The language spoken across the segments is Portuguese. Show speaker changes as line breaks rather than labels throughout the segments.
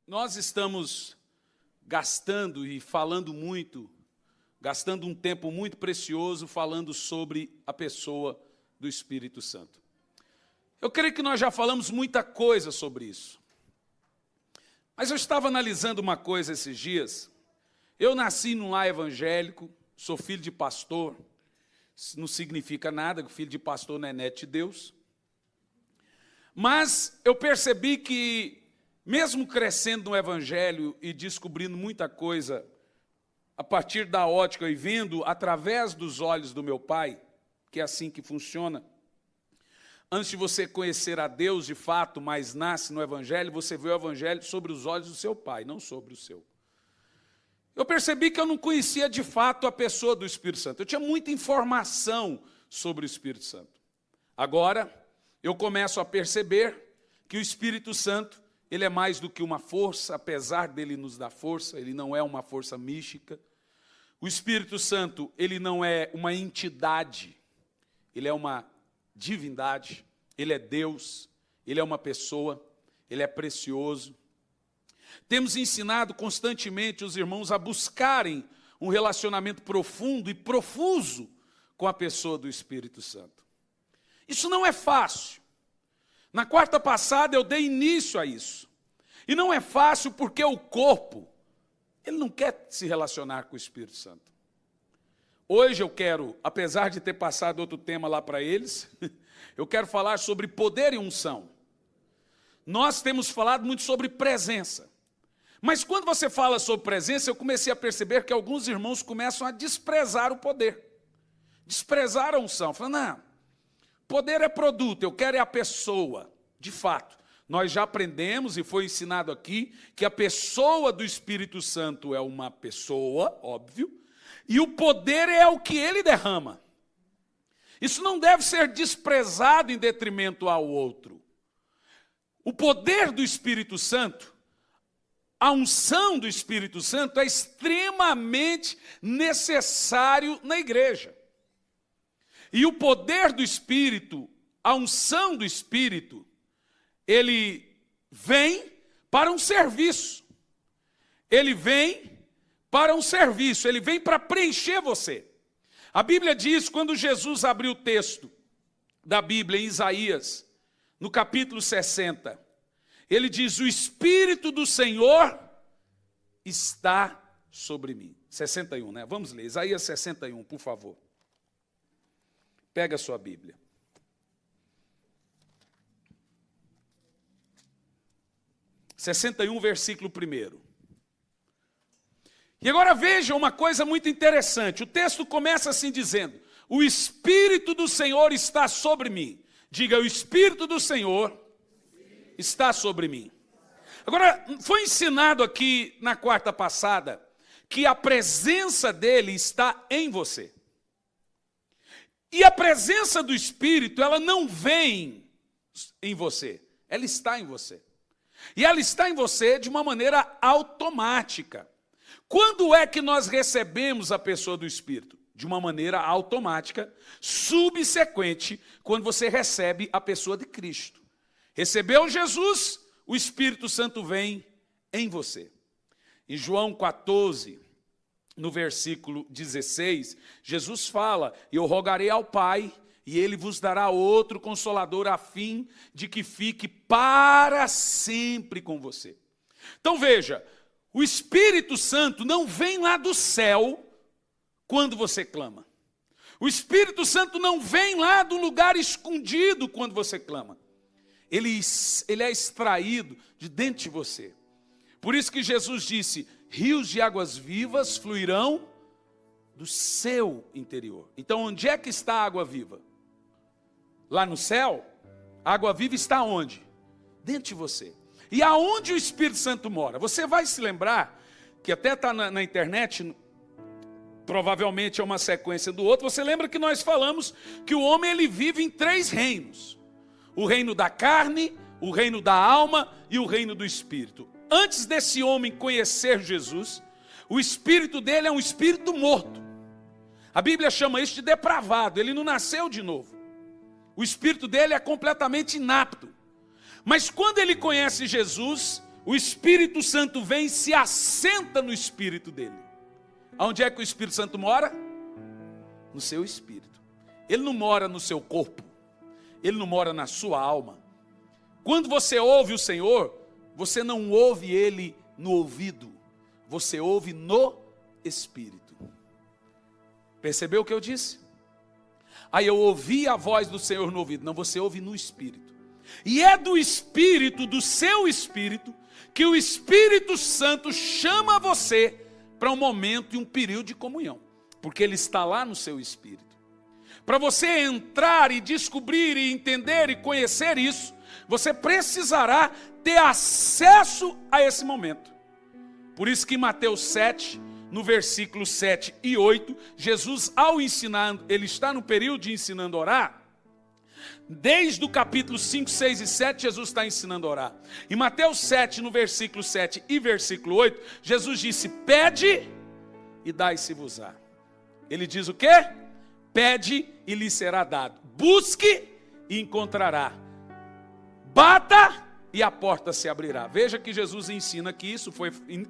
Nós estamos gastando e falando muito, gastando um tempo muito precioso falando sobre a pessoa do Espírito Santo. Eu creio que nós já falamos muita coisa sobre isso. Mas eu estava analisando uma coisa esses dias. Eu nasci num lar evangélico, sou filho de pastor. Isso não significa nada, que filho de pastor não é neto de Deus. Mas eu percebi que, mesmo crescendo no evangelho e descobrindo muita coisa a partir da ótica e vendo através dos olhos do meu pai, que é assim que funciona, antes de você conhecer a Deus de fato, mas nasce no evangelho, você vê o evangelho sobre os olhos do seu pai, não sobre o seu. Eu percebi que eu não conhecia de fato a pessoa do Espírito Santo. Eu tinha muita informação sobre o Espírito Santo. Agora, eu começo a perceber que o Espírito Santo, ele é mais do que uma força, apesar dele nos dar força, ele não é uma força mística. O Espírito Santo, ele não é uma entidade, ele é uma divindade, ele é Deus, ele é uma pessoa, ele é precioso. Temos ensinado constantemente os irmãos a buscarem um relacionamento profundo e profuso com a pessoa do Espírito Santo. Isso não é fácil. Na quarta passada eu dei início a isso. E não é fácil porque o corpo, ele não quer se relacionar com o Espírito Santo. Hoje eu quero, apesar de ter passado outro tema lá para eles, eu quero falar sobre poder e unção. Nós temos falado muito sobre presença. Mas quando você fala sobre presença, eu comecei a perceber que alguns irmãos começam a desprezar o poder. Desprezar a unção. Falando, não, poder é produto, eu quero é a pessoa. De fato, nós já aprendemos e foi ensinado aqui que a pessoa do Espírito Santo é uma pessoa, óbvio, e o poder é o que ele derrama. Isso não deve ser desprezado em detrimento ao outro. O poder do Espírito Santo, a unção do Espírito Santo é extremamente necessário na igreja. E o poder do Espírito, a unção do Espírito, ele vem para um serviço. Ele vem para um serviço, ele vem para preencher você. A Bíblia diz, quando Jesus abriu o texto da Bíblia em Isaías, no capítulo 60, ele diz, o Espírito do Senhor está sobre mim. 61, né? Vamos ler, Isaías 61, por favor. Pega a sua Bíblia. (61), versículo 1. E agora veja uma coisa muito interessante. O texto começa assim dizendo, o Espírito do Senhor está sobre mim. Diga, o Espírito do Senhor está sobre mim. Agora, foi ensinado aqui na quarta passada que a presença dele está em você. E a presença do Espírito, ela não vem em você, ela está em você. E ela está em você de uma maneira automática. Quando é que nós recebemos a pessoa do Espírito? De uma maneira automática, subsequente, quando você recebe a pessoa de Cristo. Recebeu Jesus, o Espírito Santo vem em você. Em João 14, no versículo 16, Jesus fala, eu rogarei ao Pai, e Ele vos dará outro Consolador, a fim de que fique para sempre com você. Então veja, o Espírito Santo não vem lá do céu quando você clama. O Espírito Santo não vem lá do lugar escondido quando você clama. Ele é extraído de dentro de você. Por isso que Jesus disse, rios de águas vivas fluirão do seu interior. Então onde é que está a água viva? Lá no céu? A água viva está onde? Dentro de você. E aonde o Espírito Santo mora? Você vai se lembrar, que até está na internet, provavelmente é uma sequência do outro, você lembra que nós falamos que o homem ele vive em 3 reinos. O reino da carne, o reino da alma e o reino do Espírito. Antes desse homem conhecer Jesus, o espírito dele é um espírito morto. A Bíblia chama isso de depravado, ele não nasceu de novo. O espírito dele é completamente inapto. Mas quando ele conhece Jesus, o Espírito Santo vem e se assenta no espírito dele. Aonde é que o Espírito Santo mora? No seu espírito. Ele não mora no seu corpo. Ele não mora na sua alma. Quando você ouve o Senhor, você não ouve Ele no ouvido. Você ouve no espírito. Percebeu o que eu disse? Aí eu ouvi a voz do Senhor no ouvido. Não, você ouve no espírito. E é do espírito, do seu espírito, que o Espírito Santo chama você para um momento e um período de comunhão. Porque Ele está lá no seu espírito. Para você entrar e descobrir e entender e conhecer isso, você precisará ter acesso a esse momento. Por isso que em Mateus 7, no versículo 7 e 8, Jesus ao ensinar, ele está no período de ensinando a orar. Desde o capítulo 5, 6 e 7, Jesus está ensinando a orar. Em Mateus 7, no versículo 7 e versículo 8, Jesus disse, pede e dai-se-vos-á. Ele diz o quê? Pede e lhe será dado. Busque e encontrará. Bata e a porta se abrirá. Veja que Jesus ensina aqui,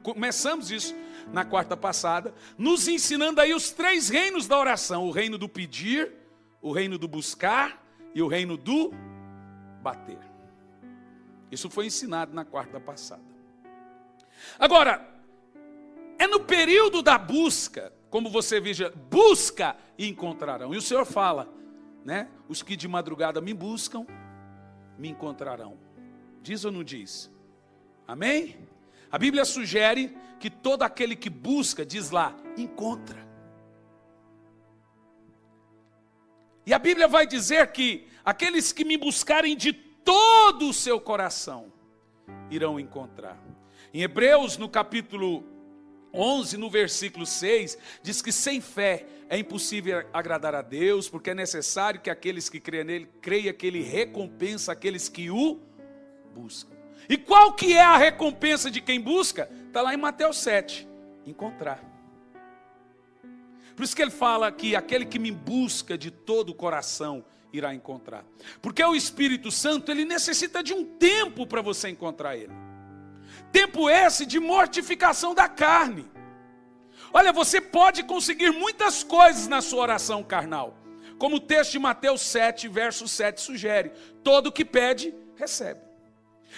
começamos isso na quarta passada, nos ensinando aí os 3 reinos da oração. O reino do pedir, o reino do buscar e o reino do bater. Isso foi ensinado na quarta passada. Agora, é no período da busca, como você veja, busca e encontrarão. E o Senhor fala, né? Os que de madrugada me buscam, me encontrarão. Diz ou não diz? Amém? A Bíblia sugere que todo aquele que busca, diz lá, encontra. E a Bíblia vai dizer que aqueles que me buscarem de todo o seu coração, irão encontrar. Em Hebreus, no capítulo 11, no versículo 6, diz que sem fé é impossível agradar a Deus, porque é necessário que aqueles que creem nele, creiam que ele recompensa aqueles que o buscam. E qual que é a recompensa de quem busca? Está lá em Mateus 7, encontrar. Por isso que ele fala que aquele que me busca de todo o coração irá encontrar. Porque o Espírito Santo, ele necessita de um tempo para você encontrar ele. Tempo esse de mortificação da carne. Olha, você pode conseguir muitas coisas na sua oração carnal. Como o texto de Mateus 7, verso 7 sugere. Todo o que pede, recebe.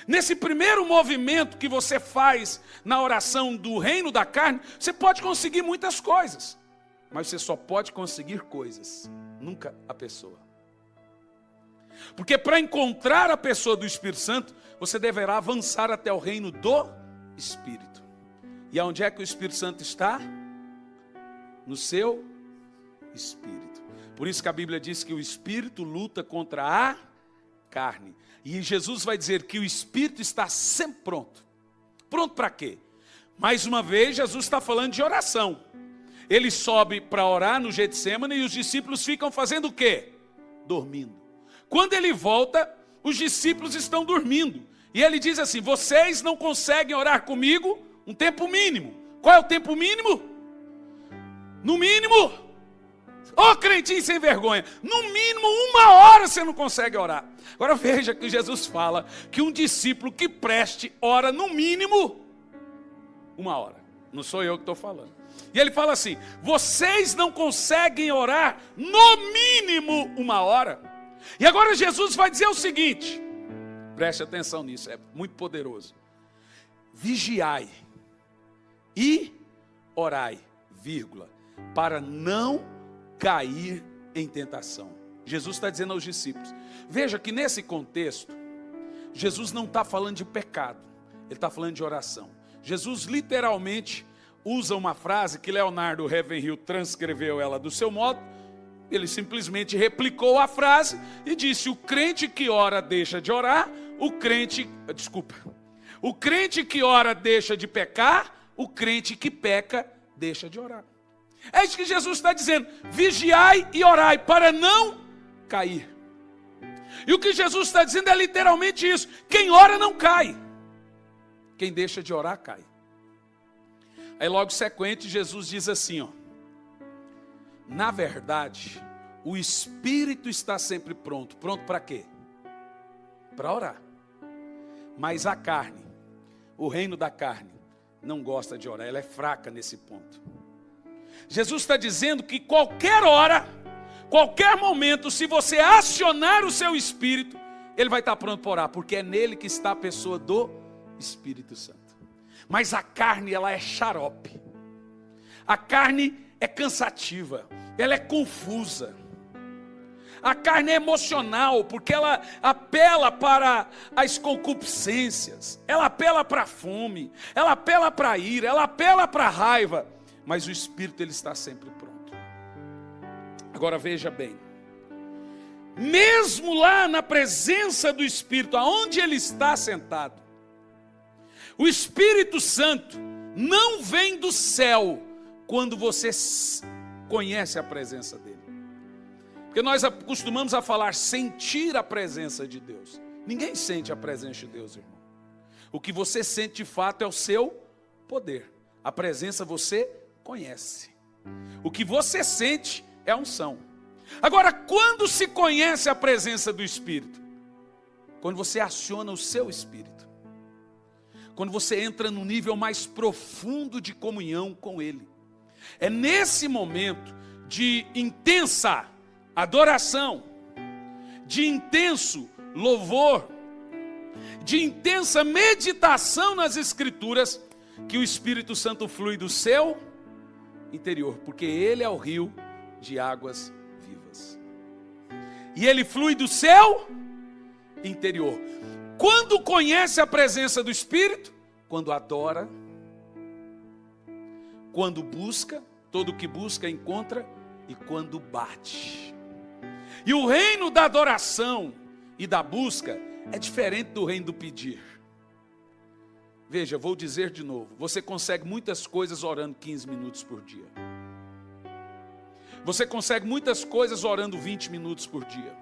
Nesse primeiro movimento que você faz na oração do reino da carne, você pode conseguir muitas coisas. Mas você só pode conseguir coisas, nunca a pessoa. Porque para encontrar a pessoa do Espírito Santo, você deverá avançar até o reino do Espírito. E aonde é que o Espírito Santo está? No seu Espírito. Por isso que a Bíblia diz que o Espírito luta contra a carne. E Jesus vai dizer que o Espírito está sempre pronto. Pronto para quê? Mais uma vez, Jesus está falando de oração. Ele sobe para orar no Getsêmani e os discípulos ficam fazendo o quê? Dormindo. Quando ele volta, os discípulos estão dormindo. E ele diz assim, vocês não conseguem orar comigo um tempo mínimo. Qual é o tempo mínimo? No mínimo, crentinho sem vergonha, no mínimo 1 hora você não consegue orar. Agora veja que Jesus fala que um discípulo que preste ora no mínimo 1 hora. Não sou eu que estou falando. E ele fala assim, vocês não conseguem orar no mínimo 1 hora. E agora Jesus vai dizer o seguinte, preste atenção nisso, é muito poderoso. Vigiai e orai, vírgula, para não cair em tentação. Jesus está dizendo aos discípulos. Veja que nesse contexto, Jesus não está falando de pecado, ele está falando de oração. Jesus literalmente usa uma frase que Leonardo Ravenhill transcreveu ela do seu modo. Ele simplesmente replicou a frase e disse, o crente que ora deixa de orar, o crente que ora deixa de pecar, o crente que peca deixa de orar. É isso que Jesus está dizendo, vigiai e orai para não cair. E o que Jesus está dizendo é literalmente isso, quem ora não cai, quem deixa de orar cai. Aí logo sequente Jesus diz assim, ó, na verdade, o Espírito está sempre pronto. Pronto para quê? Para orar. Mas a carne O reino da carne não gosta de orar, ela é fraca nesse ponto. Jesus está dizendo que qualquer hora, qualquer momento, se você acionar o seu espírito, ele vai estar pronto para orar, porque é nele que está a pessoa do Espírito Santo. Mas a carne, ela é xarope. A carne é cansativa, ela é confusa. A carne é emocional, porque ela apela para as concupiscências, ela apela para a fome, ela apela para a ira, ela apela para a raiva, mas o Espírito ele está sempre pronto. Agora veja bem, mesmo lá na presença do Espírito, aonde ele está sentado, o Espírito Santo não vem do céu quando você conhece a presença dele. Porque nós acostumamos a falar sentir a presença de Deus. Ninguém sente a presença de Deus, irmão. O que você sente de fato é o seu poder. A presença você conhece. O que você sente é a unção. Agora, quando se conhece a presença do Espírito? Quando você aciona o seu Espírito. Quando você entra num nível mais profundo de comunhão com Ele. É nesse momento de intensa adoração, de intenso louvor, de intensa meditação nas Escrituras, que o Espírito Santo flui do seu interior, porque Ele é o rio de águas vivas. E Ele flui do seu interior. Quando conhece a presença do Espírito? Quando adora, quando busca, todo que busca encontra, e quando bate. E o reino da adoração e da busca é diferente do reino do pedir. Veja, vou dizer de novo, você consegue muitas coisas orando 15 minutos por dia. Você consegue muitas coisas orando 20 minutos por dia.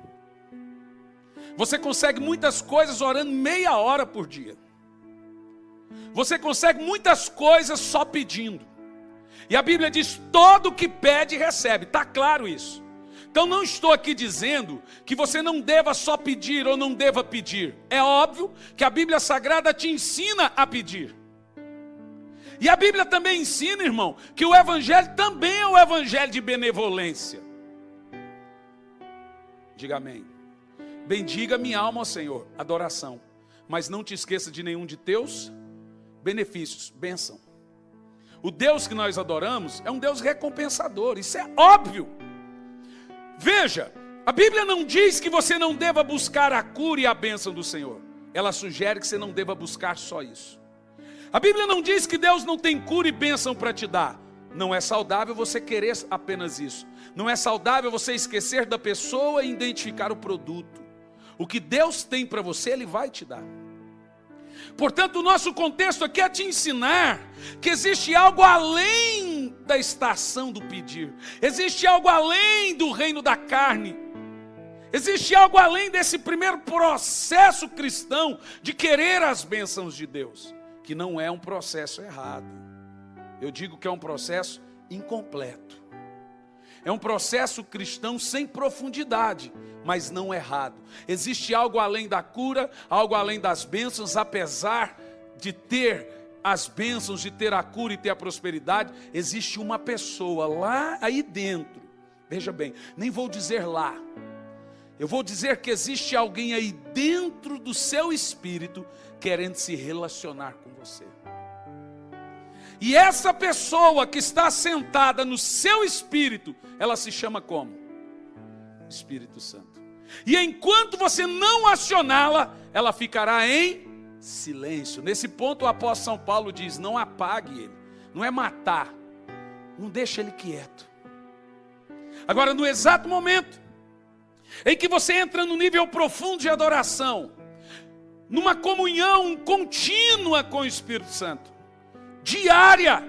Você consegue muitas coisas orando meia hora por dia. Você consegue muitas coisas só pedindo. E a Bíblia diz, todo o que pede recebe, está claro isso. Então não estou aqui dizendo que você não deva só pedir ou não deva pedir. É óbvio que a Bíblia Sagrada te ensina a pedir. E a Bíblia também ensina, irmão, que o Evangelho também é o Evangelho de benevolência. Diga amém. Bendiga minha alma ao Senhor, adoração. Mas não te esqueça de nenhum de teus benefícios, bênção. O Deus que nós adoramos é um Deus recompensador, isso é óbvio. Veja, a Bíblia não diz que você não deva buscar a cura e a bênção do Senhor. Ela sugere que você não deva buscar só isso. A Bíblia não diz que Deus não tem cura e bênção para te dar. Não é saudável você querer apenas isso. Não é saudável você esquecer da pessoa e identificar o produto. O que Deus tem para você, Ele vai te dar. Portanto, o nosso contexto aqui é te ensinar que existe algo além da estação do pedir. Existe algo além do reino da carne. Existe algo além desse primeiro processo cristão de querer as bênçãos de Deus, que não é um processo errado. Eu digo que é um processo incompleto. É um processo cristão sem profundidade, mas não errado. Existe algo além da cura, algo além das bênçãos, apesar de ter as bênçãos, de ter a cura e ter a prosperidade, existe uma pessoa lá aí dentro. Veja bem, nem vou dizer lá. Eu vou dizer que existe alguém aí dentro do seu espírito querendo se relacionar com você. E essa pessoa que está sentada no seu espírito, ela se chama como? Espírito Santo. E enquanto você não acioná-la, ela ficará em silêncio. Nesse ponto o apóstolo São Paulo diz, não apague ele, não é matar, não deixa ele quieto. Agora, no exato momento em que você entra no nível profundo de adoração, numa comunhão contínua com o Espírito Santo, diária,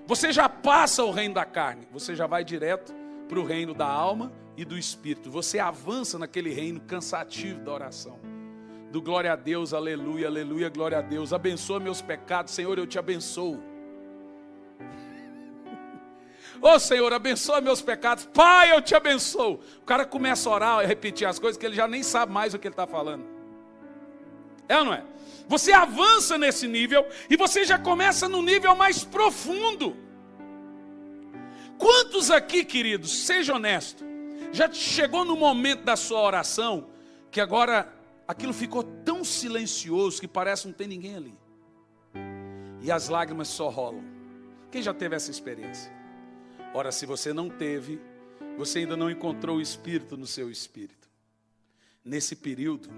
você já passa o reino da carne, você já vai direto para o reino da alma e do Espírito. Você avança naquele reino cansativo da oração, do glória a Deus, aleluia, aleluia, glória a Deus, abençoa meus pecados, Senhor, eu te abençoo. Ô Senhor, abençoa meus pecados, Pai, eu te abençoo. O cara começa a orar e repetir as coisas que ele já nem sabe mais o que ele está falando. É ou não é? Você avança nesse nível e você já começa no nível mais profundo. Quantos aqui, queridos, seja honesto, já chegou no momento da sua oração que agora aquilo ficou tão silencioso que parece não ter ninguém ali? E as lágrimas só rolam. Quem já teve essa experiência? Ora, se você não teve, você ainda não encontrou o Espírito no seu espírito. Nesse período,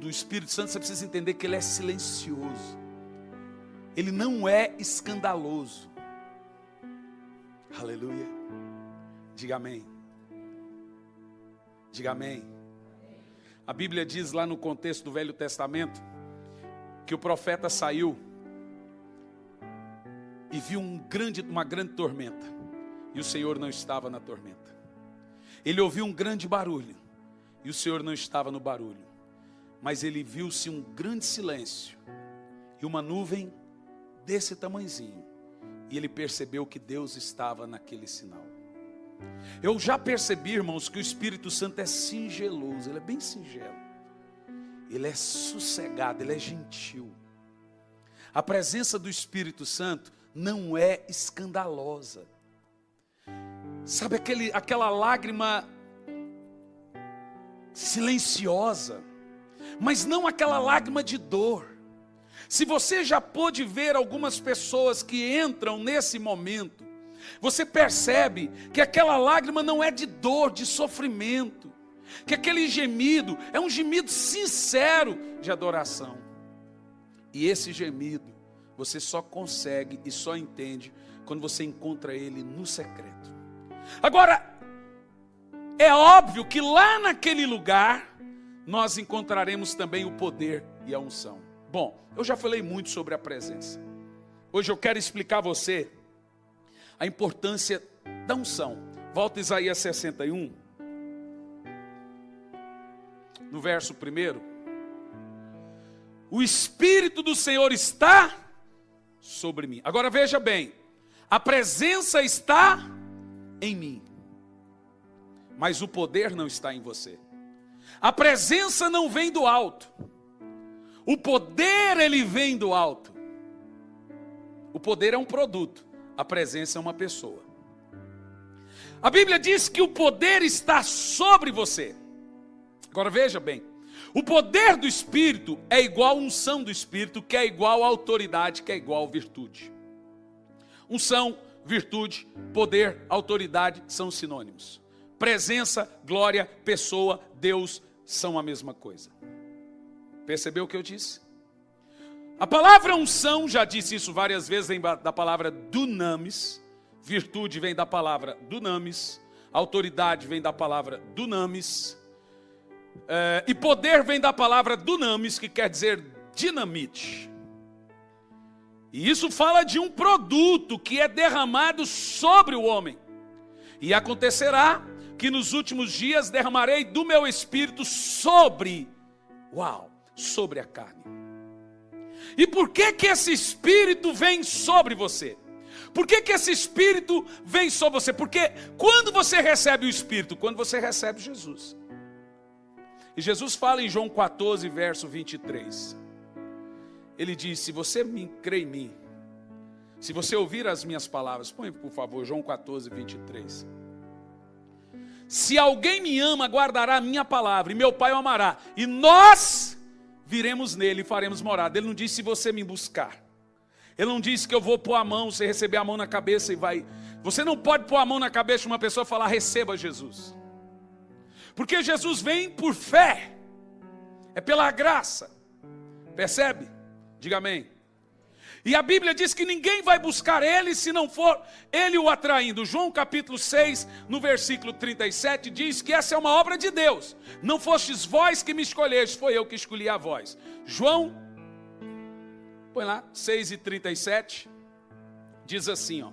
o Espírito Santo, você precisa entender que ele é silencioso. Ele não é escandaloso. Aleluia. Diga amém. Diga amém. A Bíblia diz lá no contexto do Velho Testamento que o profeta saiu e viu uma grande tormenta. E o Senhor não estava na tormenta. Ele ouviu um grande barulho. E o Senhor não estava no barulho. Mas ele viu-se um grande silêncio. E uma nuvem desse tamanhozinho. E ele percebeu que Deus estava naquele sinal. Eu já percebi, irmãos, que o Espírito Santo é singeloso. Ele é bem singelo. Ele é sossegado, ele é gentil. A presença do Espírito Santo não é escandalosa. Sabe aquela lágrima silenciosa, mas não aquela lágrima de dor. Se você já pôde ver algumas pessoas que entram nesse momento, você percebe que aquela lágrima não é de dor, de sofrimento, que aquele gemido é um gemido sincero de adoração. E esse gemido você só consegue e só entende quando você encontra ele no secreto. Agora, é óbvio que lá naquele lugar nós encontraremos também o poder e a unção. Bom, eu já falei muito sobre a presença. Hoje eu quero explicar a você a importância da unção. Volta a Isaías 61, no verso 1. O Espírito do Senhor está sobre mim. Agora veja bem, a presença está em mim, mas o poder não está em você. A presença não vem do alto. O poder, ele vem do alto. O poder é um produto. A presença é uma pessoa. A Bíblia diz que o poder está sobre você. Agora veja bem. O poder do Espírito é igual à unção do Espírito, que é igual à autoridade, que é igual à virtude. Unção, virtude, poder, autoridade são sinônimos. Presença, glória, pessoa, Deus são a mesma coisa. Percebeu o que eu disse? A palavra unção, já disse isso várias vezes, vem da palavra dunamis. Virtude vem da palavra dunamis. Autoridade vem da palavra dunamis. E poder vem da palavra dunamis, que quer dizer dinamite. E isso fala de um produto que é derramado sobre o homem. E acontecerá que nos últimos dias derramarei do meu espírito sobre a carne. E por que esse espírito vem sobre você? Por que esse espírito vem sobre você? Porque quando você recebe o espírito? Quando você recebe Jesus. E Jesus fala em João 14, verso 23. Ele diz, se você crê em mim, se você ouvir as minhas palavras, põe por favor João 14, 23. Se alguém me ama, guardará a minha palavra, e meu Pai o amará, e nós viremos nele e faremos morada. Ele não disse se você me buscar. Ele não disse que eu vou pôr a mão, você receber a mão na cabeça e vai. Você não pode pôr a mão na cabeça de uma pessoa e falar, receba Jesus. Porque Jesus vem por fé. É pela graça. Percebe? Diga amém. E a Bíblia diz que ninguém vai buscar ele se não for ele o atraindo. João capítulo 6, no versículo 37, diz que essa é uma obra de Deus. Não fostes vós que me escolheste, foi eu que escolhi a vós. João, põe lá, 6:37, diz assim, ó.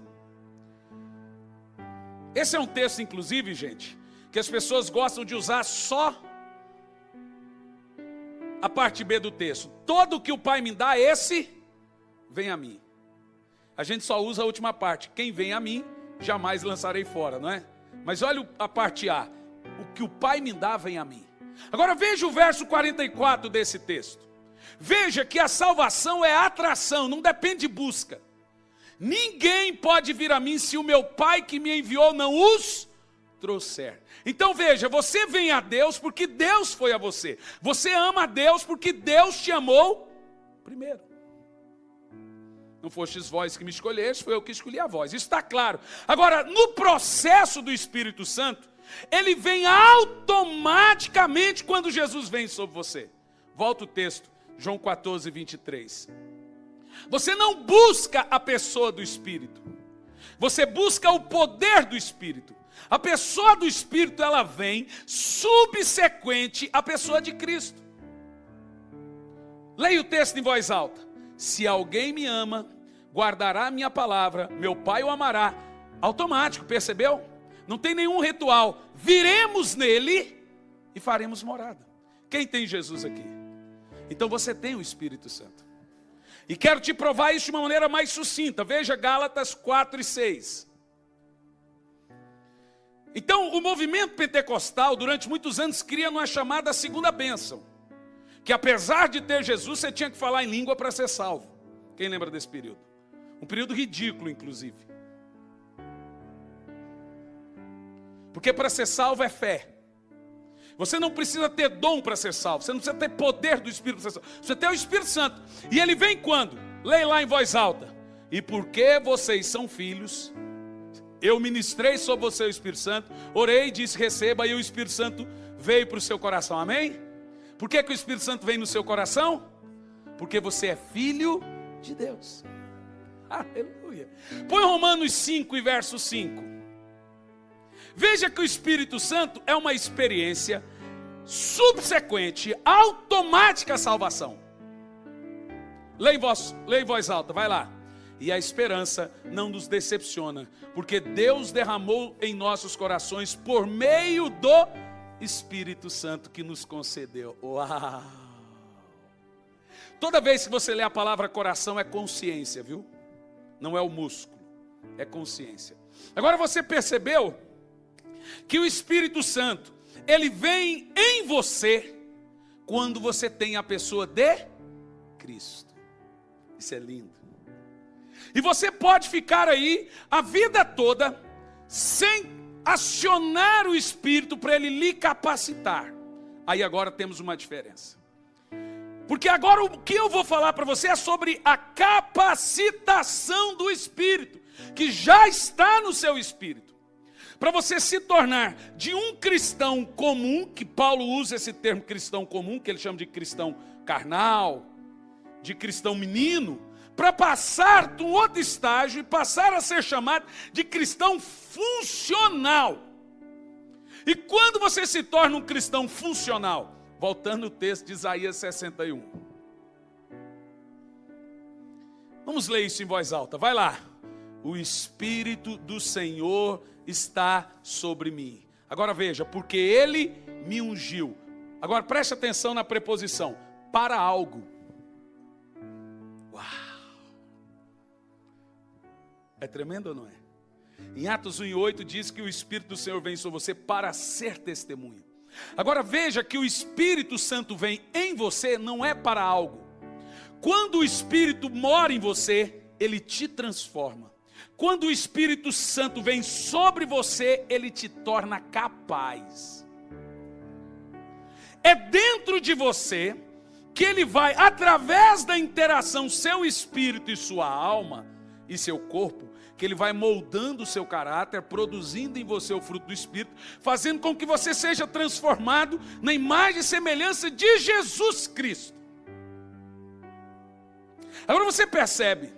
Esse é um texto, inclusive, gente, que as pessoas gostam de usar só a parte B do texto. Todo o que o Pai me dá, esse vem a mim. A gente só usa a última parte. Quem vem a mim, jamais lançarei fora, não é? Mas olha a parte A. O que o Pai me dá, vem a mim. Agora veja o verso 44 desse texto. Veja que a salvação é atração, não depende de busca. Ninguém pode vir a mim se o meu Pai que me enviou não os trouxer. Então veja, você vem a Deus porque Deus foi a você. Você ama a Deus porque Deus te amou primeiro. Não fostes vós que me escolheste, foi eu que escolhi a vós. Isso está claro. Agora, no processo do Espírito Santo, ele vem automaticamente quando Jesus vem sobre você. Volta o texto, João 14, 23. Você não busca a pessoa do Espírito. Você busca o poder do Espírito. A pessoa do Espírito, ela vem subsequente à pessoa de Cristo. Leia o texto em voz alta. Se alguém me ama, guardará a minha palavra, meu Pai o amará. Automático, percebeu? Não tem nenhum ritual. Viremos nele e faremos morada. Quem tem Jesus aqui? Então você tem o Espírito Santo. E quero te provar isso de uma maneira mais sucinta. Veja Gálatas 4 e 6. Então, o movimento pentecostal, durante muitos anos, cria uma chamada segunda bênção. Que apesar de ter Jesus, você tinha que falar em língua para ser salvo. Quem lembra desse período? Um período ridículo, inclusive. Porque para ser salvo é fé. Você não precisa ter dom para ser salvo. Você não precisa ter poder do Espírito para ser salvo. Você tem o Espírito Santo. E ele vem quando? Leia lá em voz alta. E porque vocês são filhos, eu ministrei sobre você o Espírito Santo, orei, disse receba, e o Espírito Santo veio para o seu coração. Amém? Por que o Espírito Santo vem no seu coração? Porque você é filho de Deus. Aleluia. Põe Romanos 5 e verso 5. Veja que o Espírito Santo é uma experiência subsequente, automática à salvação. Leia em voz alta, vai lá. E a esperança não nos decepciona, porque Deus derramou em nossos corações por meio do Espírito Santo que nos concedeu. Uau! Toda vez que você lê a palavra coração é consciência, viu? Não é o músculo, é consciência. Agora você percebeu que o Espírito Santo, ele vem em você quando você tem a pessoa de Cristo. Isso é lindo. E você pode ficar aí a vida toda sem acionar o Espírito para ele lhe capacitar. Aí agora temos uma diferença. Porque agora o que eu vou falar para você é sobre a capacitação do Espírito, que já está no seu espírito. Para você se tornar de um cristão comum, que Paulo usa esse termo cristão comum, que ele chama de cristão carnal, de cristão menino, para passar de um outro estágio e passar a ser chamado de cristão funcional. E quando você se torna um cristão funcional, voltando ao texto de Isaías 61. Vamos ler isso em voz alta, vai lá. O Espírito do Senhor está sobre mim. Agora veja, porque Ele me ungiu. Agora preste atenção na preposição, para algo. Uau! É tremendo ou não é? Em Atos 1:8 diz que o Espírito do Senhor vem sobre você para ser testemunha. Agora veja que o Espírito Santo vem em você não é para algo. Quando o Espírito mora em você, ele te transforma. Quando o Espírito Santo vem sobre você, ele te torna capaz. É dentro de você que ele vai, através da interação seu espírito e sua alma e seu corpo, que ele vai moldando o seu caráter, produzindo em você o fruto do Espírito, fazendo com que você seja transformado na imagem e semelhança de Jesus Cristo. Agora você percebe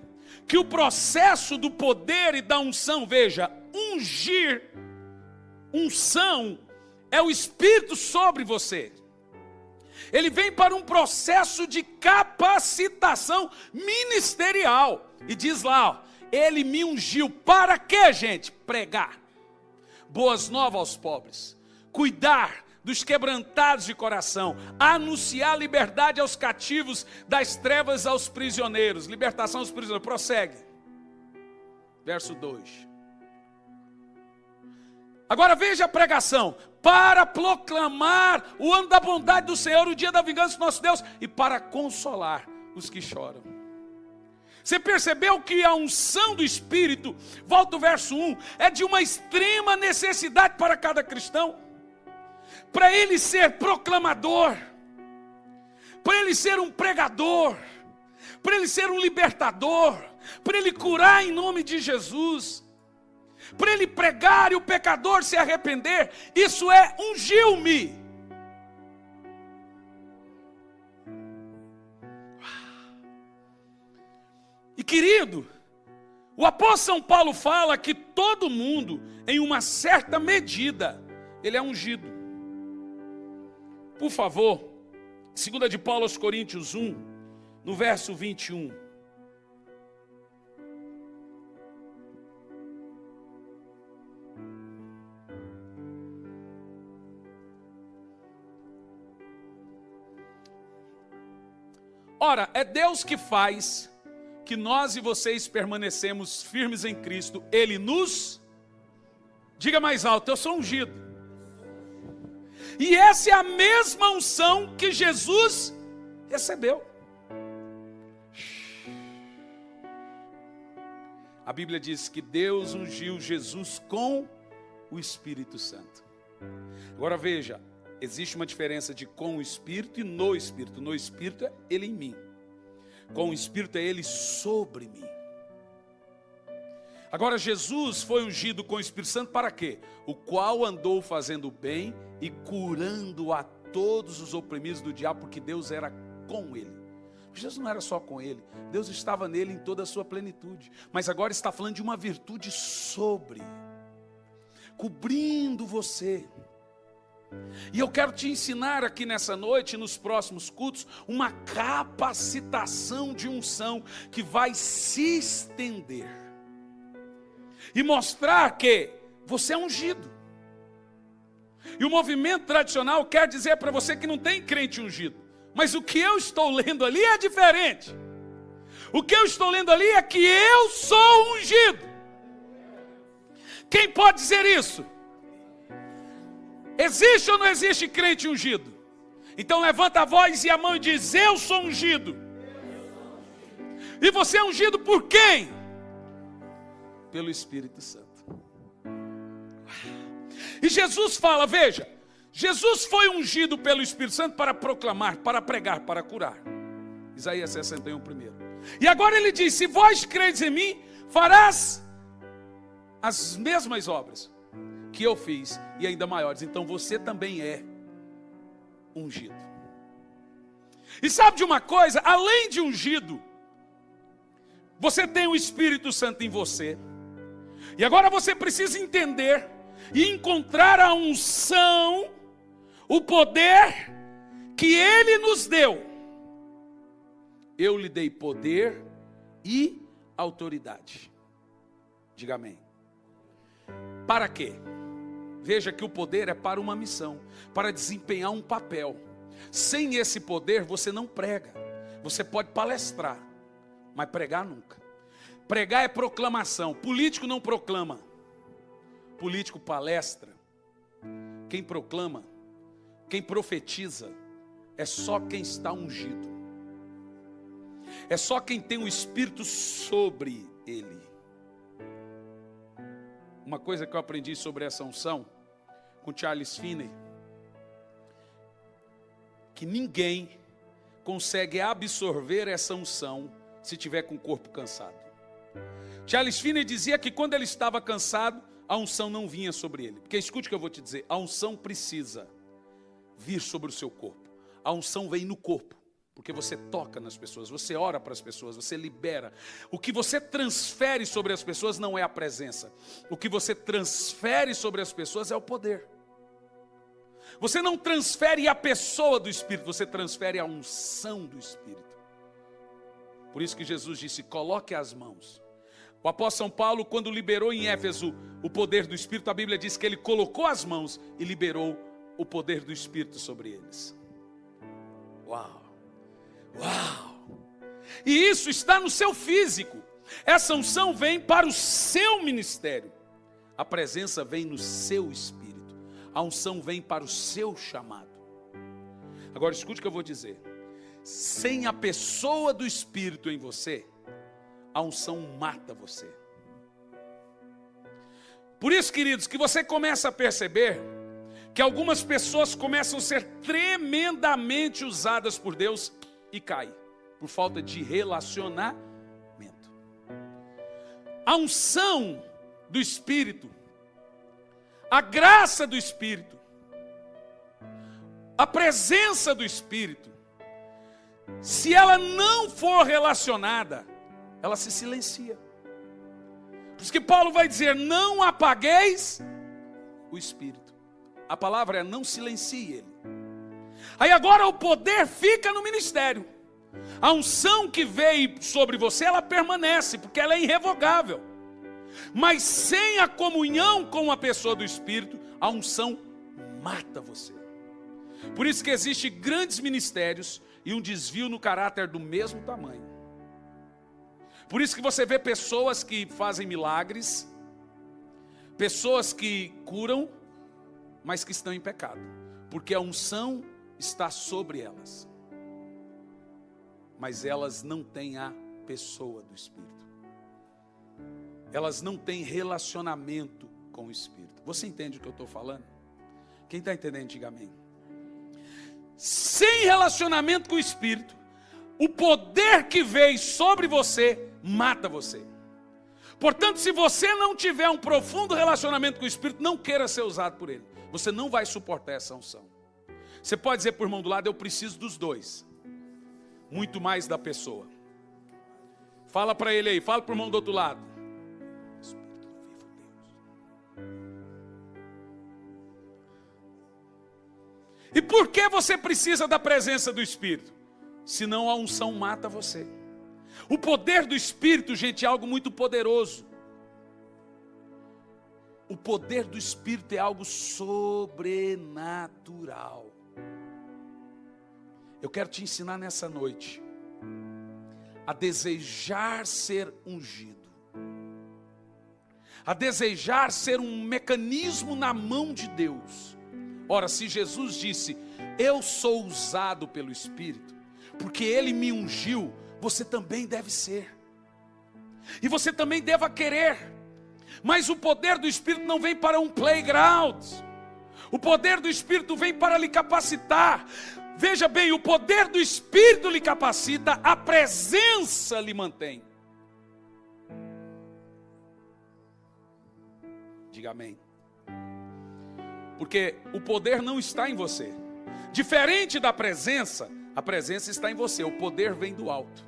que o processo do poder e da unção, veja, ungir, unção, é o Espírito sobre você. Ele vem para um processo de capacitação ministerial. E diz lá, ó, ele me ungiu para quê, gente? Pregar boas novas aos pobres, cuidar dos quebrantados de coração, anunciar liberdade aos cativos, das trevas aos prisioneiros, libertação aos prisioneiros. Prossegue. Verso 2. Agora veja a pregação: para proclamar o ano da bondade do Senhor, o dia da vingança do nosso Deus, e para consolar os que choram. Você percebeu que a unção do Espírito, volta ao verso 1, é de uma extrema necessidade para cada cristão? Para ele ser proclamador, para ele ser um pregador, para ele ser um libertador, para ele curar em nome de Jesus, para ele pregar e o pecador se arrepender. Isso é ungiu-me. E querido, o apóstolo São Paulo fala que todo mundo, em uma certa medida, ele é ungido. Por favor, 2 de Paulo aos Coríntios 1, no verso 21. Ora, é Deus que faz que nós e vocês permanecemos firmes em Cristo. Ele nos, diga mais alto, eu sou ungido. E essa é a mesma unção que Jesus recebeu. A Bíblia diz que Deus ungiu Jesus com o Espírito Santo. Agora veja, existe uma diferença de com o Espírito e no Espírito. No Espírito é Ele em mim. Com o Espírito é Ele sobre mim. Agora Jesus foi ungido com o Espírito Santo para quê? O qual andou fazendo bem e curando a todos os oprimidos do diabo, porque Deus era com ele. Jesus não era só com ele, Deus estava nele em toda a sua plenitude. Mas agora está falando de uma virtude sobre, cobrindo você. E eu quero te ensinar aqui nessa noite, nos próximos cultos, uma capacitação de unção que vai se estender e mostrar que você é ungido. E o movimento tradicional quer dizer para você que não tem crente ungido, mas o que eu estou lendo ali é diferente. O que eu estou lendo ali é que eu sou ungido. Quem pode dizer isso? Existe ou não existe crente ungido? Então levanta a voz e a mão e diz: eu sou ungido. E você é ungido por quem? Pelo Espírito Santo. E Jesus fala, veja, Jesus foi ungido pelo Espírito Santo para proclamar, para pregar, para curar. Isaías 61 primeiro. E agora ele diz: se vós credes em mim, farás as mesmas obras que eu fiz e ainda maiores. Então você também é ungido. E sabe de uma coisa? Além de ungido, você tem o Espírito Santo em você. E agora você precisa entender e encontrar a unção, o poder que Ele nos deu. Eu lhe dei poder e autoridade. Diga amém. Para quê? Veja que o poder é para uma missão, para desempenhar um papel. Sem esse poder você não prega. Você pode palestrar, mas pregar nunca. Pregar é proclamação. Político não proclama. Político palestra. Quem proclama, quem profetiza, é só quem está ungido. É só quem tem o Espírito sobre ele. Uma coisa que eu aprendi sobre essa unção com Charles Finney, que ninguém consegue absorver essa unção se tiver com o corpo cansado. Charles Finney dizia que quando ele estava cansado, a unção não vinha sobre ele. Porque escute o que eu vou te dizer, a unção precisa vir sobre o seu corpo. A unção vem no corpo, porque você toca nas pessoas, você ora para as pessoas, você libera. O que você transfere sobre as pessoas não é a presença. O que você transfere sobre as pessoas é o poder. Você não transfere a pessoa do Espírito, você transfere a unção do Espírito. Por isso que Jesus disse: coloque as mãos. O apóstolo São Paulo, quando liberou em Éfeso o poder do Espírito, a Bíblia diz que ele colocou as mãos e liberou o poder do Espírito sobre eles. Uau! Uau! E isso está no seu físico. Essa unção vem para o seu ministério. A presença vem no seu espírito. A unção vem para o seu chamado. Agora escute o que eu vou dizer. Sem a pessoa do Espírito em você, a unção mata você. Por isso, queridos, que você começa a perceber que algumas pessoas começam a ser tremendamente usadas por Deus e caem, por falta de relacionamento. A unção do Espírito, a graça do Espírito, a presença do Espírito, se ela não for relacionada, ela se silencia. Por isso que Paulo vai dizer, não apagueis o Espírito. A palavra é não silencie ele. Aí agora o poder fica no ministério. A unção que veio sobre você, ela permanece, porque ela é irrevogável. Mas sem a comunhão com a pessoa do Espírito, a unção mata você. Por isso que existem grandes ministérios e um desvio no caráter do mesmo tamanho. Por isso que você vê pessoas que fazem milagres, pessoas que curam, mas que estão em pecado, porque a unção está sobre elas, mas elas não têm a pessoa do Espírito, elas não têm relacionamento com o Espírito. Você entende o que eu estou falando? Quem está entendendo, diga amém. Sem relacionamento com o Espírito, o poder que veio sobre você mata você. Portanto, se você não tiver um profundo relacionamento com o Espírito, não queira ser usado por ele. Você não vai suportar essa unção. Você pode dizer para o irmão do lado, eu preciso dos dois. Muito mais da pessoa. Fala para ele aí, fala para o irmão do outro lado. Espírito vivo, Deus. E por que você precisa da presença do Espírito? Senão a unção mata você. O poder do Espírito, gente, é algo muito poderoso. O poder do Espírito é algo sobrenatural. Eu quero te ensinar nessa noite a desejar ser ungido, a desejar ser um mecanismo na mão de Deus. Ora, se Jesus disse, eu sou usado pelo Espírito, porque Ele me ungiu, você também deve ser. E você também deva querer. Mas o poder do Espírito não vem para um playground. O poder do Espírito vem para lhe capacitar. Veja bem, o poder do Espírito lhe capacita, a presença lhe mantém. Diga amém. Porque o poder não está em você. Diferente da presença, a presença está em você. O poder vem do alto.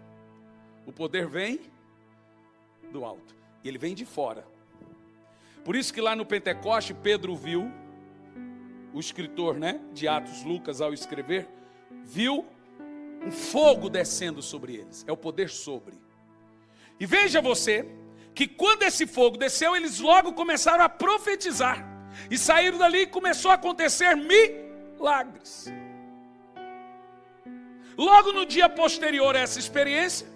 O poder vem do alto. E ele vem de fora. Por isso que lá no Pentecoste, Pedro viu, o escritor, de Atos, Lucas, ao escrever, viu um fogo descendo sobre eles. É o poder sobre. E veja você, que quando esse fogo desceu, eles logo começaram a profetizar. E saíram dali e começou a acontecer milagres. Logo no dia posterior a essa experiência,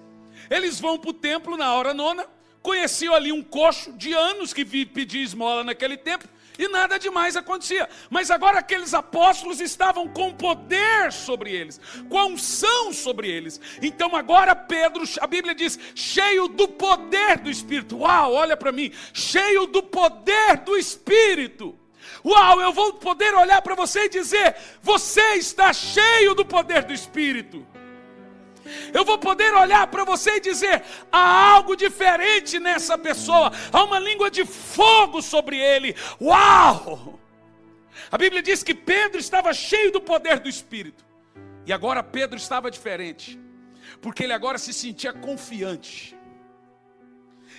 eles vão para o templo na hora nona, conheciam ali um coxo de anos que pedia esmola naquele tempo, e nada demais acontecia. Mas agora aqueles apóstolos estavam com poder sobre eles, com a unção sobre eles. Então agora Pedro, a Bíblia diz, cheio do poder do Espírito. Uau, olha para mim, cheio do poder do Espírito. Uau, eu vou poder olhar para você e dizer, você está cheio do poder do Espírito. Eu vou poder olhar para você e dizer, há algo diferente nessa pessoa, há uma língua de fogo sobre ele. Uau! A Bíblia diz que Pedro estava cheio do poder do Espírito. E agora Pedro estava diferente, porque ele agora se sentia confiante.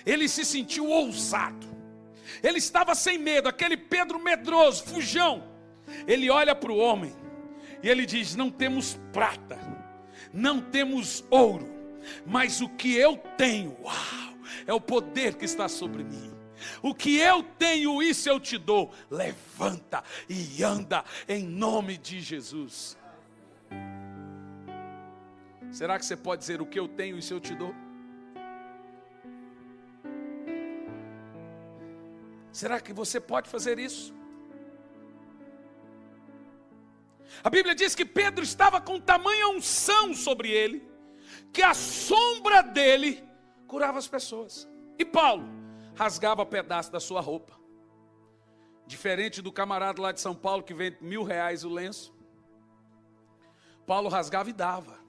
Ele se sentiu ousado. Ele estava sem medo, aquele Pedro medroso, fujão. Ele olha para o homem e ele diz, não temos prata, não temos ouro, mas o que eu tenho, uau, é o poder que está sobre mim. O que eu tenho, isso eu te dou. Levanta e anda em nome de Jesus. Será que você pode dizer, o que eu tenho, isso eu te dou? Será que você pode fazer isso? A Bíblia diz que Pedro estava com tamanha unção sobre ele, que a sombra dele curava as pessoas. E Paulo rasgava pedaço da sua roupa. Diferente do camarada lá de São Paulo que vende R$1.000 o lenço, Paulo rasgava e dava.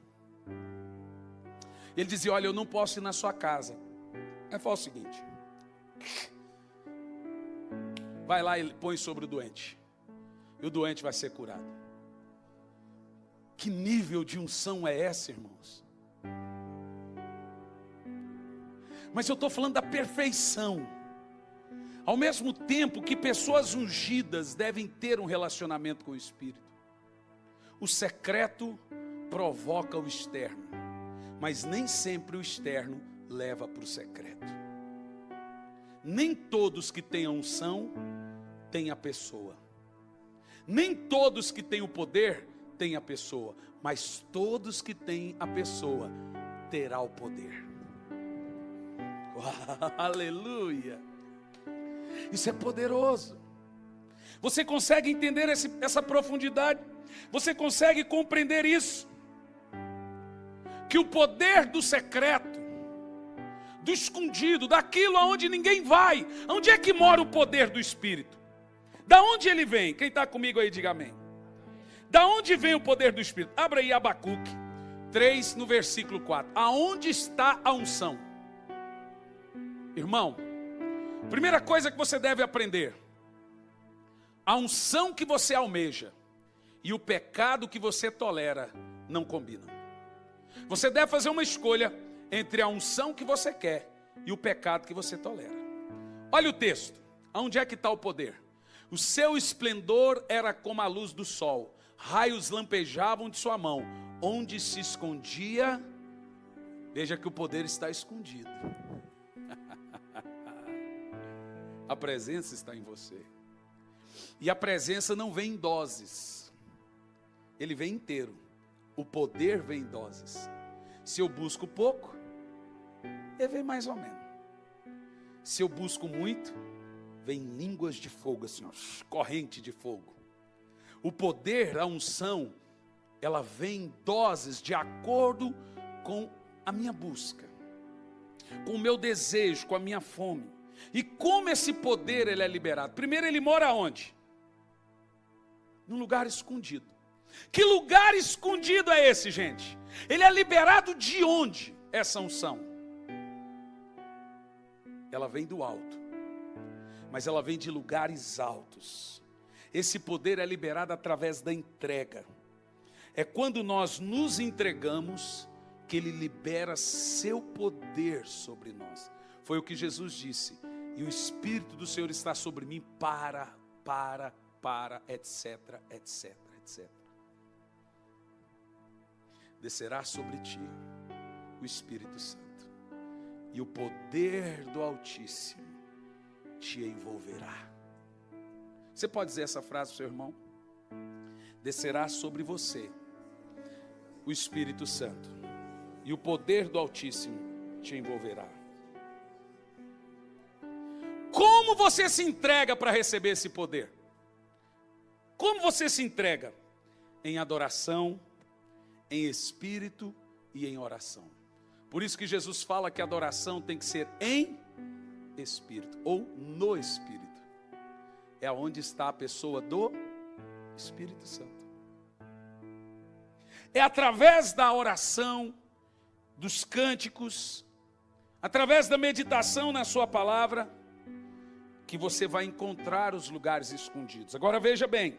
Ele dizia: olha, eu não posso ir na sua casa. Aí fala o seguinte: vai lá e põe sobre o doente, e o doente vai ser curado. Que nível de unção é essa, irmãos? Mas eu estou falando da perfeição. Ao mesmo tempo que pessoas ungidas devem ter um relacionamento com o Espírito. O secreto provoca o externo, mas nem sempre o externo leva para o secreto. Nem todos que têm a unção têm a pessoa. Nem todos que têm o poder têm a pessoa, mas todos que têm a pessoa terá o poder. Uau, aleluia! Isso é poderoso. Você consegue entender essa profundidade? Você consegue compreender isso? Que o poder do secreto, do escondido, daquilo aonde ninguém vai. Onde é que mora o poder do Espírito? Da onde ele vem? Quem está comigo aí, diga amém. Da onde vem o poder do Espírito? Abra aí Abacuque 3, no versículo 4. Aonde está a unção? Irmão, primeira coisa que você deve aprender: a unção que você almeja e o pecado que você tolera não combinam. Você deve fazer uma escolha entre a unção que você quer e o pecado que você tolera. Olha o texto. Aonde é que está o poder? O seu esplendor era como a luz do sol, raios lampejavam de sua mão. Onde se escondia, veja que o poder está escondido. A presença está em você. E a presença não vem em doses. Ele vem inteiro. O poder vem em doses. Se eu busco pouco, ele vem mais ou menos. Se eu busco muito, vem línguas de fogo, assim, ó, corrente de fogo. O poder, a unção, ela vem em doses de acordo com a minha busca, com o meu desejo, com a minha fome. E como esse poder ele é liberado? Primeiro, ele mora onde? Num lugar escondido. Que lugar escondido é esse, gente? Ele é liberado de onde, essa unção? Ela vem do alto, mas ela vem de lugares altos. Esse poder é liberado através da entrega. É quando nós nos entregamos que ele libera seu poder sobre nós. Foi o que Jesus disse: e o Espírito do Senhor está sobre mim para, etc, etc, etc. Descerá sobre ti o Espírito Santo, e o poder do Altíssimo te envolverá. Você pode dizer essa frase para o seu irmão? Descerá sobre você o Espírito Santo, e o poder do Altíssimo te envolverá. Como você se entrega para receber esse poder? Como você se entrega? Em adoração, em espírito e em oração. Por isso que Jesus fala que a adoração tem que ser em espírito ou no espírito. É onde está a pessoa do Espírito Santo. É através da oração, dos cânticos, através da meditação na sua palavra, que você vai encontrar os lugares escondidos. Agora veja bem,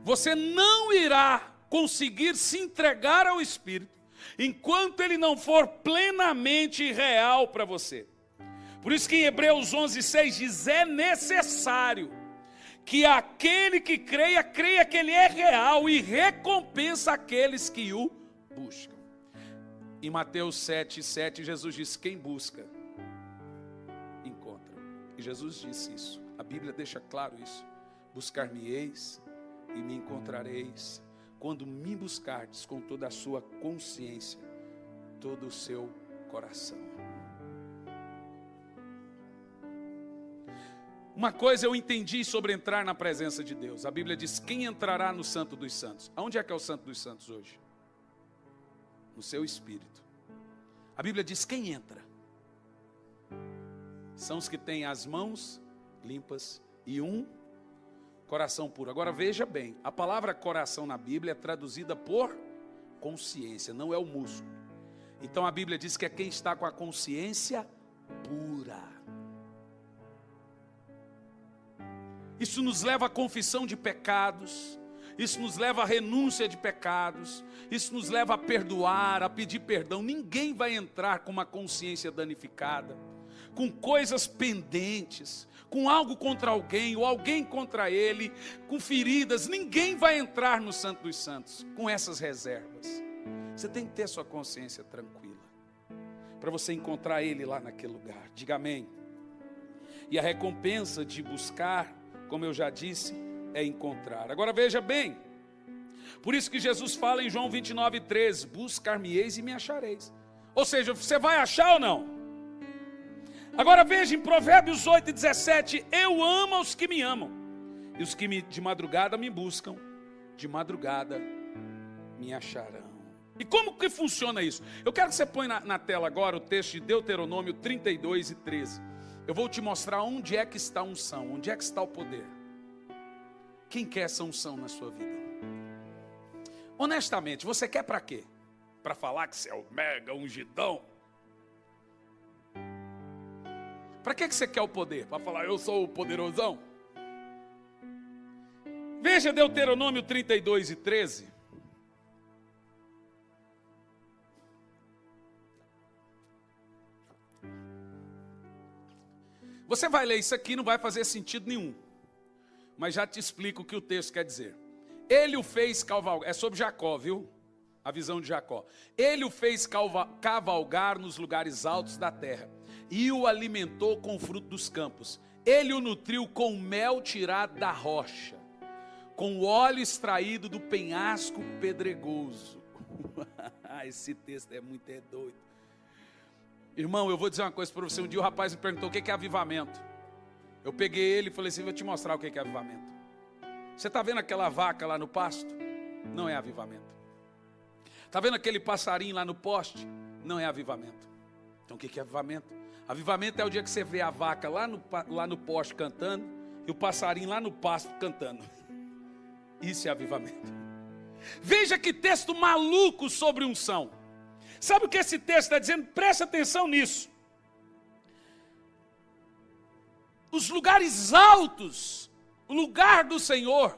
você não irá conseguir se entregar ao Espírito enquanto ele não for plenamente real para você. Por isso que em Hebreus 11:6 diz: é necessário que aquele que creia que ele é real e recompensa aqueles que o buscam. Em Mateus 7:7 Jesus disse: quem busca, encontra. E Jesus disse isso, a Bíblia deixa claro isso: buscar-me-eis e me encontrareis, quando me buscardes com toda a sua consciência, todo o seu coração. Uma coisa eu entendi sobre entrar na presença de Deus. A Bíblia diz: quem entrará no Santo dos Santos? Aonde é que é o Santo dos Santos hoje? No seu espírito. A Bíblia diz: quem entra? São os que têm as mãos limpas e um coração puro. Agora veja bem, a palavra coração na Bíblia é traduzida por consciência, não é o músculo. Então a Bíblia diz que é quem está com a consciência pura. Isso nos leva à confissão de pecados, isso nos leva à renúncia de pecados, isso nos leva a perdoar, a pedir perdão. Ninguém vai entrar com uma consciência danificada, com coisas pendentes, com algo contra alguém, ou alguém contra ele, com feridas. Ninguém vai entrar no Santo dos Santos com essas reservas. Você tem que ter sua consciência tranquila, para você encontrar ele lá naquele lugar. Diga amém. E a recompensa de buscar, como eu já disse, é encontrar. Agora veja bem, por isso que Jesus fala em João 29:13, buscar-me-eis e me achareis. Ou seja, você vai achar ou não? Agora veja em Provérbios 8:17, eu amo aos que me amam, e os que de madrugada me buscam, de madrugada me acharão. E como que funciona isso? Eu quero que você ponha na tela agora o texto de Deuteronômio 32:13. Eu vou te mostrar onde é que está a unção, onde é que está o poder. Quem quer essa unção na sua vida? Honestamente, você quer para quê? Para falar que você é o mega ungidão? Para que você quer o poder? Para falar, eu sou o poderosão? Veja Deuteronômio 32:13. Você vai ler isso aqui, não vai fazer sentido nenhum. Mas já te explico o que o texto quer dizer. Ele o fez cavalgar, é sobre Jacó, viu? A visão de Jacó. Ele o fez cavalgar nos lugares altos da terra, e o alimentou com o fruto dos campos. Ele o nutriu com mel tirado da rocha, com o óleo extraído do penhasco pedregoso. Esse texto é muito doido. Irmão, eu vou dizer uma coisa para você. Um dia o rapaz me perguntou o que é avivamento. Eu peguei ele e falei assim, vou te mostrar o que é avivamento. Você está vendo aquela vaca lá no pasto? Não é avivamento. Está vendo aquele passarinho lá no poste? Não é avivamento. Então o que é avivamento? Avivamento é o dia que você vê a vaca lá no poste cantando e o passarinho lá no pasto cantando. Isso é avivamento. Veja que texto maluco sobre unção. Sabe o que esse texto está dizendo? Presta atenção nisso. Os lugares altos, o lugar do Senhor,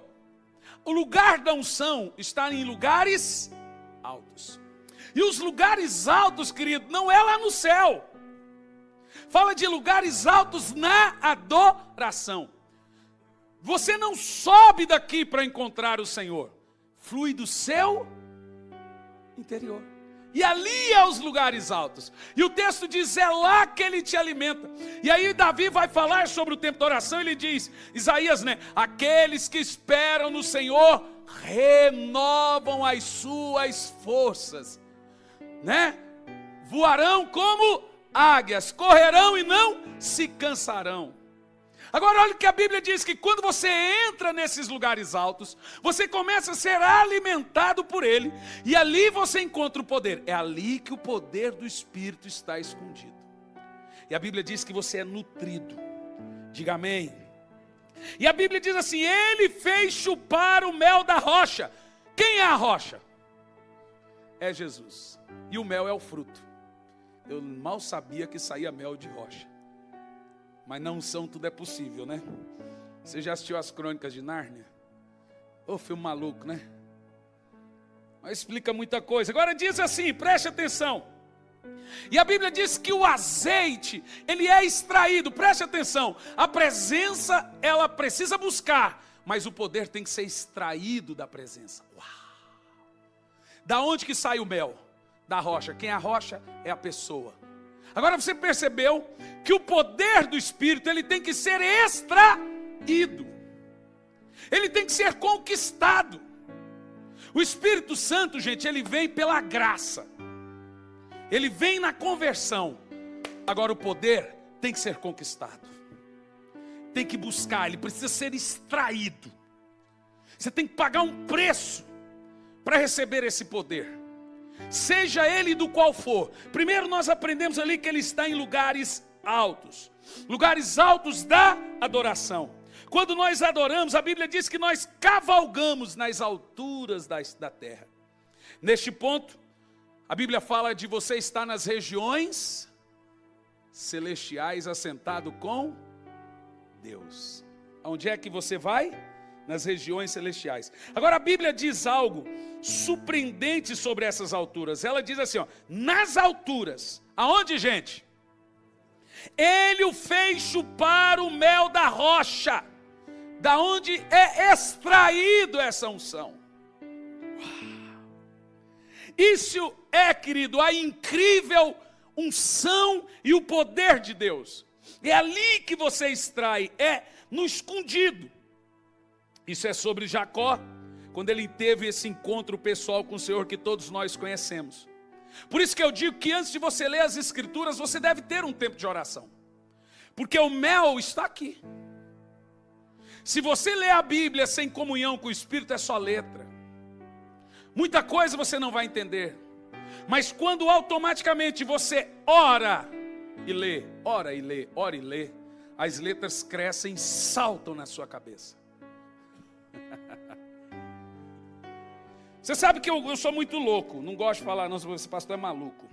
o lugar da unção está em lugares altos. E os lugares altos, querido, não é lá no céu. Fala de lugares altos na adoração. Você não sobe daqui para encontrar o Senhor. Flui do seu interior. E ali é os lugares altos. E o texto diz, é lá que ele te alimenta. E aí Davi vai falar sobre o tempo da oração. Ele diz, Isaías, né? Aqueles que esperam no Senhor renovam as suas forças, né? Voarão como águias, correrão e não se cansarão. Agora olha o que a Bíblia diz, que quando você entra nesses lugares altos, você começa a ser alimentado por ele, e ali você encontra o poder. É ali que o poder do Espírito está escondido. E a Bíblia diz que você é nutrido. Diga amém. E a Bíblia diz assim, ele fez chupar o mel da rocha. Quem é a rocha? É Jesus. E o mel é o fruto. Eu mal sabia que saía mel de rocha. Mas na unção tudo é possível, né? Você já assistiu as Crônicas de Nárnia? Ô, filme maluco, né? Mas explica muita coisa. Agora diz assim, preste atenção. E a Bíblia diz que o azeite, ele é extraído, preste atenção. A presença, ela precisa buscar, mas o poder tem que ser extraído da presença. Uau! Da onde que sai o mel? Da rocha. Quem é a rocha? É a pessoa. Agora você percebeu que o poder do Espírito, ele tem que ser extraído. Ele tem que ser conquistado. O Espírito Santo, gente, ele vem pela graça. Ele vem na conversão. Agora o poder tem que ser conquistado. tem que buscar, ele precisa ser extraído. Você tem que pagar um preço para receber esse poder, seja ele do qual for. Primeiro nós aprendemos ali que ele está em lugares altos da adoração. Quando nós adoramos, a Bíblia diz que nós cavalgamos nas alturas da terra. Neste ponto, a Bíblia fala de você estar nas regiões celestiais, assentado com Deus. Aonde é que você vai? Nas regiões celestiais. Agora a Bíblia diz algo surpreendente sobre essas alturas. Ela diz assim, ó, nas alturas. Aonde, gente? Ele o fez chupar o mel da rocha, da onde é extraído essa unção. Isso é, querido, a incrível unção e o poder de Deus. É ali que você extrai, é no escondido. Isso é sobre Jacó, quando ele teve esse encontro pessoal com o Senhor que todos nós conhecemos. Por isso que eu digo que antes de você ler as Escrituras, você deve ter um tempo de oração. Porque o mel está aqui. Se você ler a Bíblia sem comunhão com o Espírito, é só letra. Muita coisa você não vai entender. Mas quando automaticamente você ora e lê, ora e lê, ora e lê, as letras crescem e saltam na sua cabeça. Você sabe que eu sou muito louco, não gosto de falar, não, esse pastor é maluco.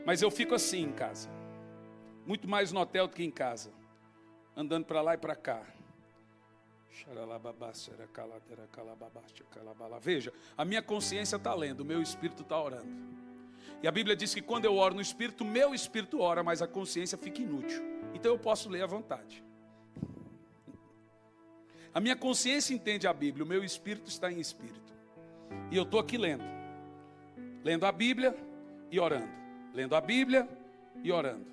Mas eu fico assim em casa, muito mais no hotel do que em casa, andando para lá e para cá. Veja, a minha consciência está lendo, o meu espírito está orando. E a Bíblia diz que quando eu oro no espírito, o meu espírito ora, mas a consciência fica inútil. Então eu posso ler à vontade. A minha consciência entende a Bíblia, o meu espírito está em espírito. E eu estou aqui lendo a Bíblia e orando, lendo a Bíblia e orando.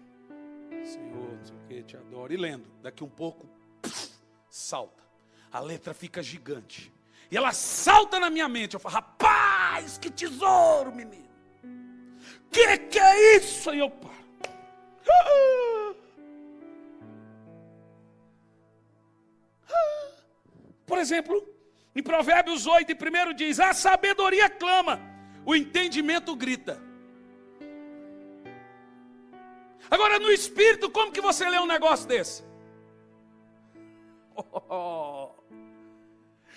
Senhor, eu te adoro. E lendo, daqui um pouco, salta. A letra fica gigante. E ela salta na minha mente. Eu falo, rapaz, que tesouro, menino. Que é isso? Aí eu paro. Por exemplo, em Provérbios 8, primeiro diz, a sabedoria clama, o entendimento grita. Agora no Espírito, como que você lê um negócio desse?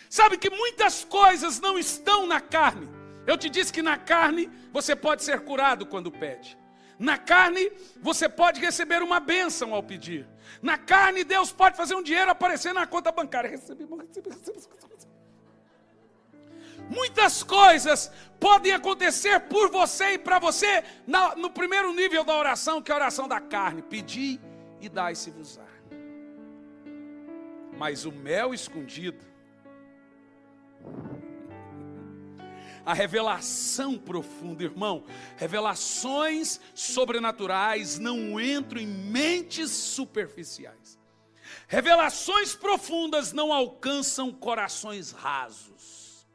Sabe que muitas coisas não estão na carne. Eu te disse que na carne você pode ser curado quando pede. Na carne você pode receber uma bênção ao pedir. Na carne Deus pode fazer um dinheiro aparecer na conta bancária. Recebi. Muitas coisas podem acontecer por você e para você no primeiro nível da oração, que é a oração da carne. Pedir e dai-se-vos-á. Mas o mel escondido, a revelação profunda, irmão, revelações sobrenaturais não entram em mentes superficiais. Revelações profundas não alcançam corações rasos.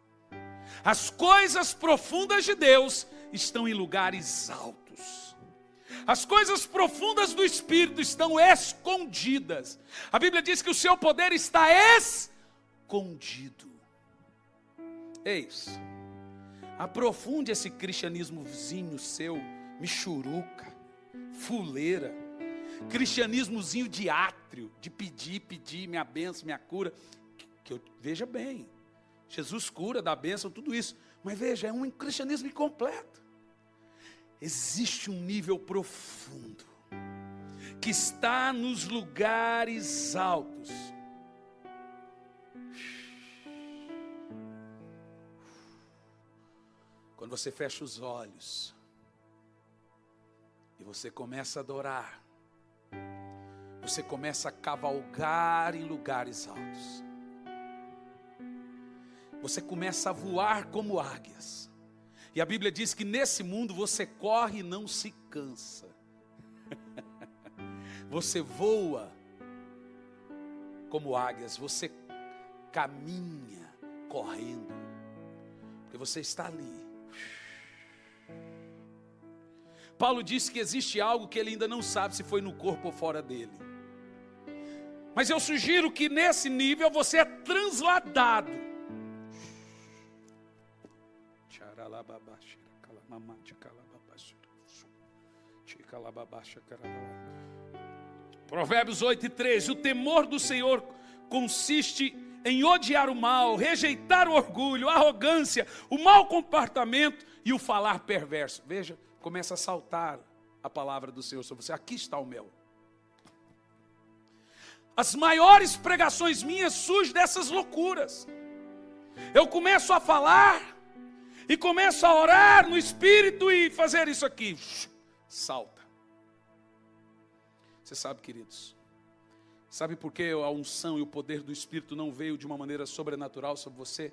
As coisas profundas de Deus estão em lugares altos. As coisas profundas do Espírito estão escondidas. A Bíblia diz que o seu poder está escondido. Eis, aprofunde esse cristianismozinho seu, michuruca, fuleira, cristianismozinho de átrio, de pedir minha bênção, minha cura. Que eu veja bem, Jesus cura, dá bênção, tudo isso. Mas veja, é um cristianismo incompleto. Existe um nível profundo que está nos lugares altos. Quando você fecha os olhos e você começa a adorar, você começa a cavalgar em lugares altos. Você começa a voar como águias. E a Bíblia diz que nesse mundo você corre e não se cansa. Você voa como águias, você caminha correndo, porque você está ali. Paulo disse que existe algo que ele ainda não sabe se foi no corpo ou fora dele. Mas eu sugiro que nesse nível você é transladado. Provérbios 8:13. O temor do Senhor consiste em odiar o mal, rejeitar o orgulho, a arrogância, o mau comportamento e o falar perverso. Veja, começa a saltar a palavra do Senhor sobre você. Aqui está o mel. As maiores pregações minhas surgem dessas loucuras. Eu começo a falar e começo a orar no Espírito e fazer isso aqui. Salta. Você sabe, queridos, sabe por que a unção e o poder do Espírito não veio de uma maneira sobrenatural sobre você?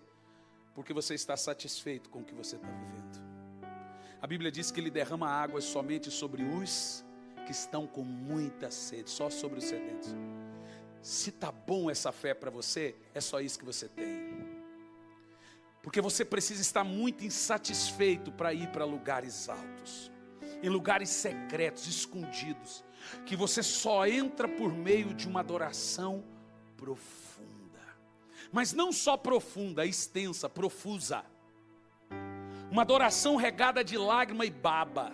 Porque você está satisfeito com o que você está vivendo. A Bíblia diz que Ele derrama águas somente sobre os que estão com muita sede, só sobre os sedentos. Se está bom essa fé para você, é só isso que você tem. Porque você precisa estar muito insatisfeito para ir para lugares altos, em lugares secretos, escondidos, que você só entra por meio de uma adoração profunda. Mas não só profunda, extensa, profusa. Uma adoração regada de lágrima e baba,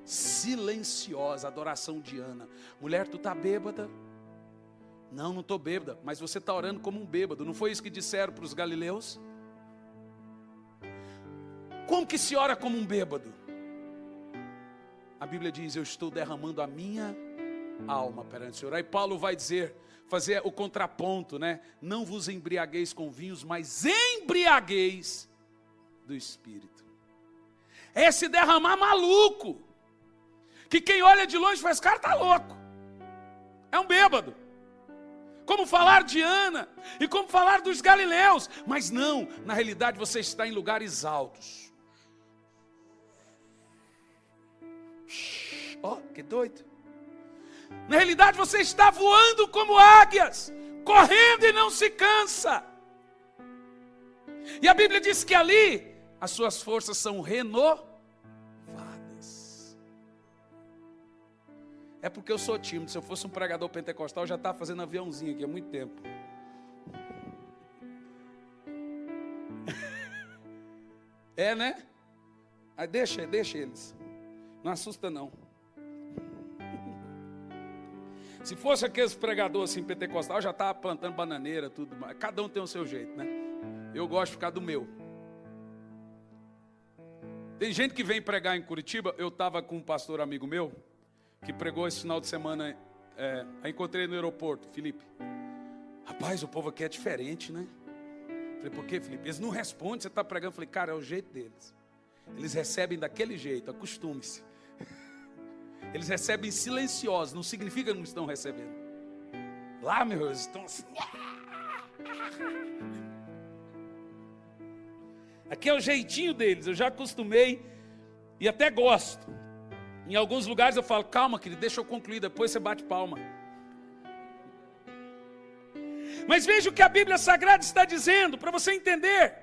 silenciosa, adoração de Ana. Mulher, tu está bêbada? Não, não estou bêbada, mas você está orando como um bêbado. Não foi isso que disseram para os galileus? Como que se ora como um bêbado? A Bíblia diz, eu estou derramando a minha alma perante o Senhor. Aí Paulo vai dizer, fazer o contraponto, né? Não vos embriagueis com vinhos, mas embriagueis do Espírito. É esse derramar maluco, que quem olha de longe faz, cara, está louco. É um bêbado. Como falar de Ana e como falar dos galileus. Mas não, na realidade você está em lugares altos. Ó, que doido. Na realidade você está voando como águias, correndo e não se cansa. E a Bíblia diz que ali as suas forças são renovadas. É porque eu sou tímido. Se eu fosse um pregador pentecostal, eu já estava fazendo aviãozinho aqui há muito tempo. É, né? Aí deixa eles. Não assusta não. Se fosse aqueles pregadores assim pentecostal, eu já estava plantando bananeira, tudo mais. Cada um tem o seu jeito, né? Eu gosto de ficar do meu. Tem gente que vem pregar em Curitiba. Eu estava com um pastor amigo meu, que pregou esse final de semana, aí encontrei no aeroporto, Felipe. Rapaz, o povo aqui é diferente, né? Falei, por quê, Felipe? Eles não respondem, você está pregando. Falei, cara, é o jeito deles. Eles recebem daquele jeito, acostume-se. Eles recebem silenciosos, não significa que não estão recebendo. Lá, meus, estão assim. Aqui é o jeitinho deles, eu já acostumei e até gosto. Em alguns lugares eu falo, calma, querido, deixa eu concluir, depois você bate palma. Mas veja o que a Bíblia Sagrada está dizendo, para você entender.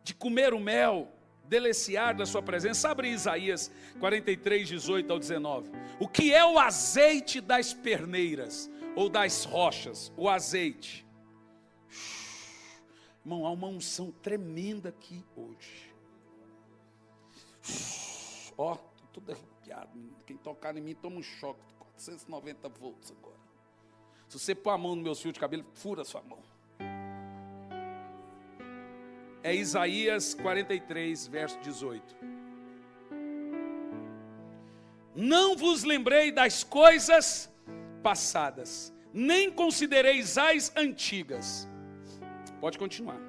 De comer o mel, deliciar da sua presença. Abre Isaías 43, 18 ao 19. O que é o azeite das perneiras, ou das rochas? O azeite. Irmão, há uma unção tremenda aqui hoje. Ó, estou tudo arrepiado. Quem tocar em mim toma um choque de 490 volts agora. Se você pôr a mão no meu fio de cabelo, fura a sua mão. É Isaías 43, verso 18. Não vos lembrei das coisas passadas, nem considereis as antigas. Pode continuar.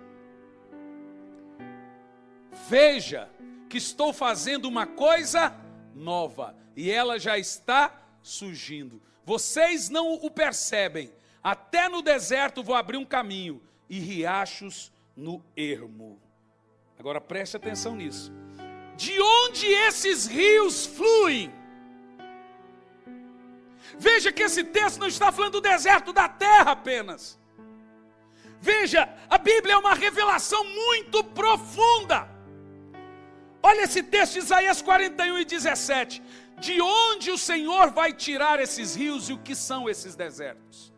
Veja que estou fazendo uma coisa nova, e ela já está surgindo. Vocês não o percebem. Até no deserto vou abrir um caminho, e riachos no ermo. Agora preste atenção nisso. De onde esses rios fluem? Veja que esse texto não está falando do deserto da terra apenas. Veja, a Bíblia é uma revelação muito profunda. Olha esse texto, Isaías 41 e 17. de onde o Senhor vai tirar esses rios e o que são esses desertos?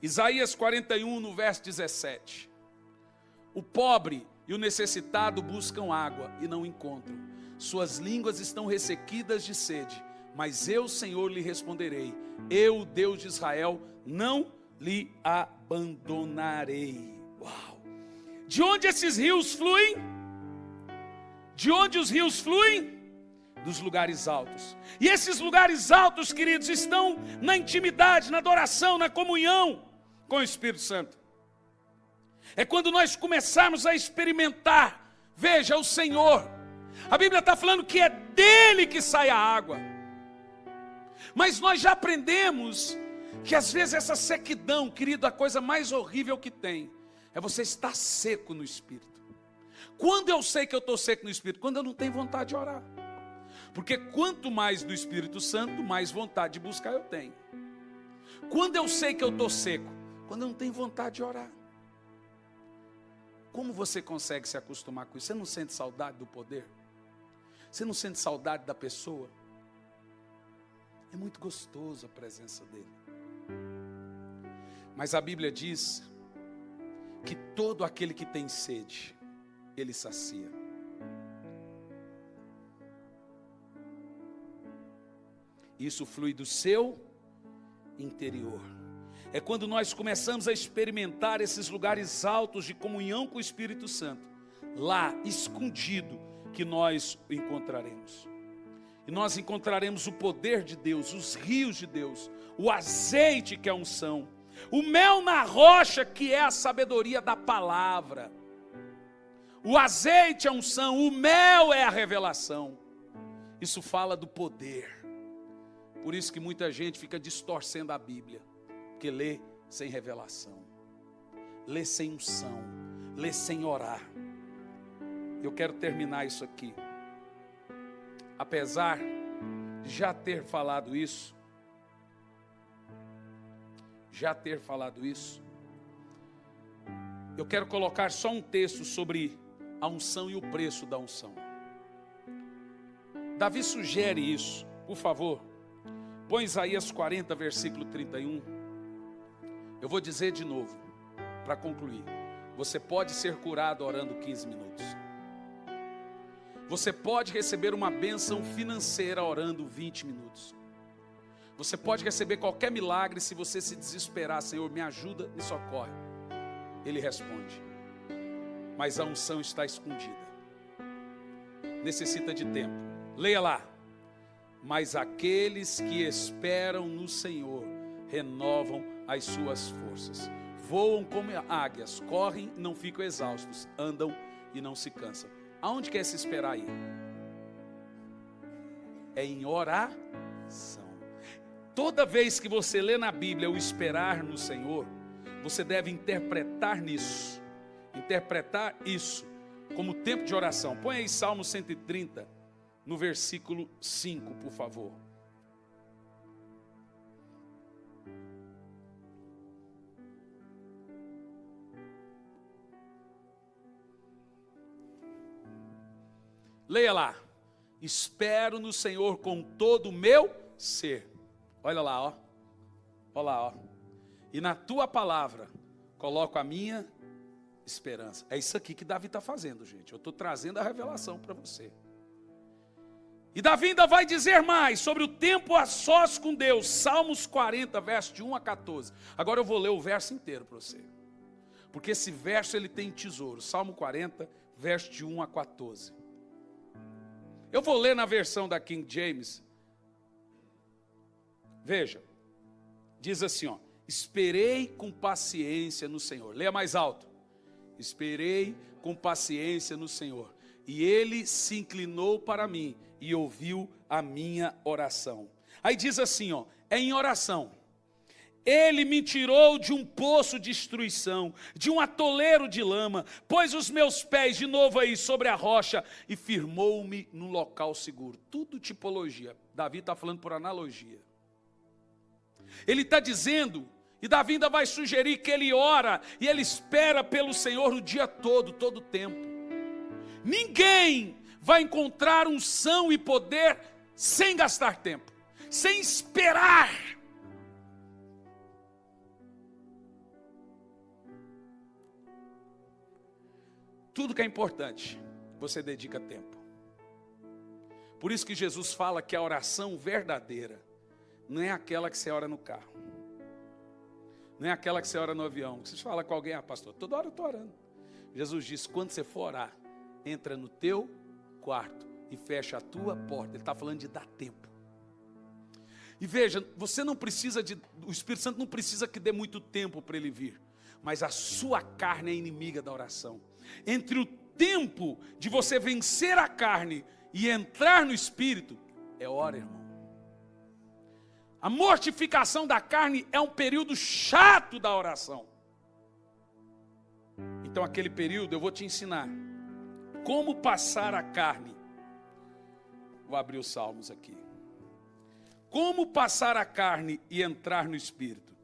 Isaías 41, no verso 17. O pobre e o necessitado buscam água e não encontram. Suas línguas estão ressequidas de sede, mas eu, Senhor, lhe responderei. Eu, Deus de Israel, não lhe abandonarei. Uau! De onde esses rios fluem? De onde os rios fluem? Dos lugares altos. E esses lugares altos, queridos, estão na intimidade, na adoração, na comunhão com o Espírito Santo. É quando nós começarmos a experimentar, veja, o Senhor. A Bíblia está falando que é dele que sai a água. Mas nós já aprendemos que às vezes essa sequidão, querido, a coisa mais horrível que tem é você estar seco no Espírito. Quando eu sei que eu estou seco no Espírito? Quando eu não tenho vontade de orar. Porque quanto mais do Espírito Santo, mais vontade de buscar eu tenho. Quando eu sei que eu estou seco? Quando eu não tenho vontade de orar. Como você consegue se acostumar com isso? Você não sente saudade do poder? Você não sente saudade da pessoa? É muito gostoso a presença dele. Mas a Bíblia diz que todo aquele que tem sede, ele sacia. Isso flui do seu interior. É quando nós começamos a experimentar esses lugares altos de comunhão com o Espírito Santo, lá, escondido, que nós o encontraremos. E nós encontraremos o poder de Deus, os rios de Deus, o azeite que é a unção, o mel na rocha que é a sabedoria da palavra. O azeite é a unção, o mel é a revelação. Isso fala do poder. Por isso que muita gente fica distorcendo a Bíblia, porque lê sem revelação, lê sem unção, lê sem orar. Eu quero terminar isso aqui. Apesar de já ter falado isso, eu quero colocar só um texto sobre a unção e o preço da unção. Davi sugere isso, por favor. Põe Isaías 40, versículo 31. Eu vou dizer de novo, para concluir. Você pode ser curado orando 15 minutos. Você pode receber uma bênção financeira orando 20 minutos. Você pode receber qualquer milagre se você se desesperar. Senhor, me ajuda, me socorre. Ele responde. Mas a unção está escondida. Necessita de tempo. Leia lá. Mas aqueles que esperam no Senhor renovam as suas forças. Voam como águias, correm e não ficam exaustos, andam e não se cansam. Aonde quer se esperar aí? É em oração. Toda vez que você lê na Bíblia o esperar no Senhor, você deve interpretar isso como tempo de oração. Põe aí Salmo 130, no versículo 5, por favor. Leia lá. Espero no Senhor com todo o meu ser. Olha lá, ó. Olha lá, ó. E na tua palavra coloco a minha esperança. É isso aqui que Davi está fazendo, gente. Eu estou trazendo a revelação para você. E Davi ainda vai dizer mais sobre o tempo a sós com Deus. Salmos 40, verso de 1 a 14. Agora eu vou ler o verso inteiro para você. Porque esse verso ele tem tesouro. Salmo 40, verso de 1 a 14. Eu vou ler na versão da King James. Veja. Diz assim, ó. Esperei com paciência no Senhor. Leia mais alto. Esperei com paciência no Senhor. E ele se inclinou para mim e ouviu a minha oração. Aí diz assim, ó. É em oração. Ele me tirou de um poço de destruição, de um atoleiro de lama, pôs os meus pés de novo aí sobre a rocha e firmou-me num local seguro. Tudo tipologia. Davi está falando por analogia. Ele está dizendo, e Davi ainda vai sugerir que ele ora e ele espera pelo Senhor o dia todo o tempo. Ninguém vai encontrar unção e poder sem gastar tempo, sem esperar. Tudo que é importante, você dedica tempo. Por isso que Jesus fala que a oração verdadeira não é aquela que você ora no carro. Não é aquela que você ora no avião. Você fala com alguém, pastor, toda hora eu estou orando. Jesus diz, quando você for orar, entra no teu quarto e fecha a tua porta. Ele está falando de dar tempo. E veja, você não precisa o Espírito Santo não precisa que dê muito tempo para ele vir. Mas a sua carne é inimiga da oração. Entre o tempo de você vencer a carne e entrar no Espírito, é hora, irmão. A mortificação da carne é um período chato da oração. Então aquele período eu vou te ensinar como passar a carne. Vou abrir os Salmos aqui. Como passar a carne e entrar no Espírito?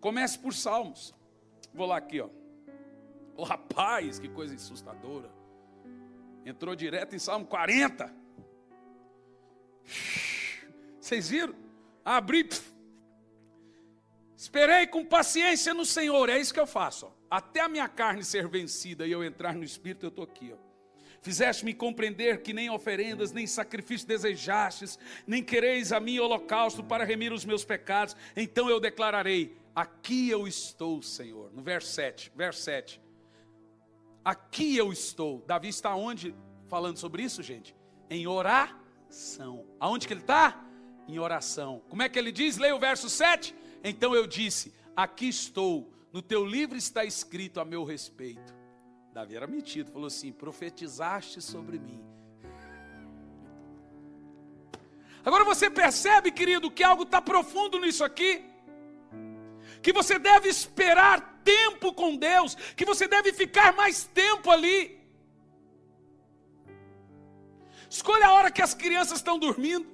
Comece por Salmos. Vou lá aqui, ó. Oh, rapaz, que coisa assustadora. Entrou direto em Salmo 40. Vocês viram? Abri. Esperei com paciência no Senhor. É isso que eu faço, ó. Até a minha carne ser vencida e eu entrar no Espírito, eu estou aqui, ó. Fizeste-me compreender que nem oferendas, nem sacrifício desejastes, nem quereis a mim holocausto para remir os meus pecados. Então eu declararei, aqui eu estou, Senhor. No verso 7. Aqui eu estou. Davi está onde falando sobre isso, gente? Em oração. Aonde que ele está? Em oração. Como é que ele diz? Leia o verso 7. Então eu disse, aqui estou, no teu livro está escrito a meu respeito. Davi era metido, falou assim, profetizaste sobre mim. Agora você percebe, querido, que algo está profundo nisso aqui? Que você deve esperar tempo com Deus, que você deve ficar mais tempo ali. Escolha a hora que as crianças estão dormindo,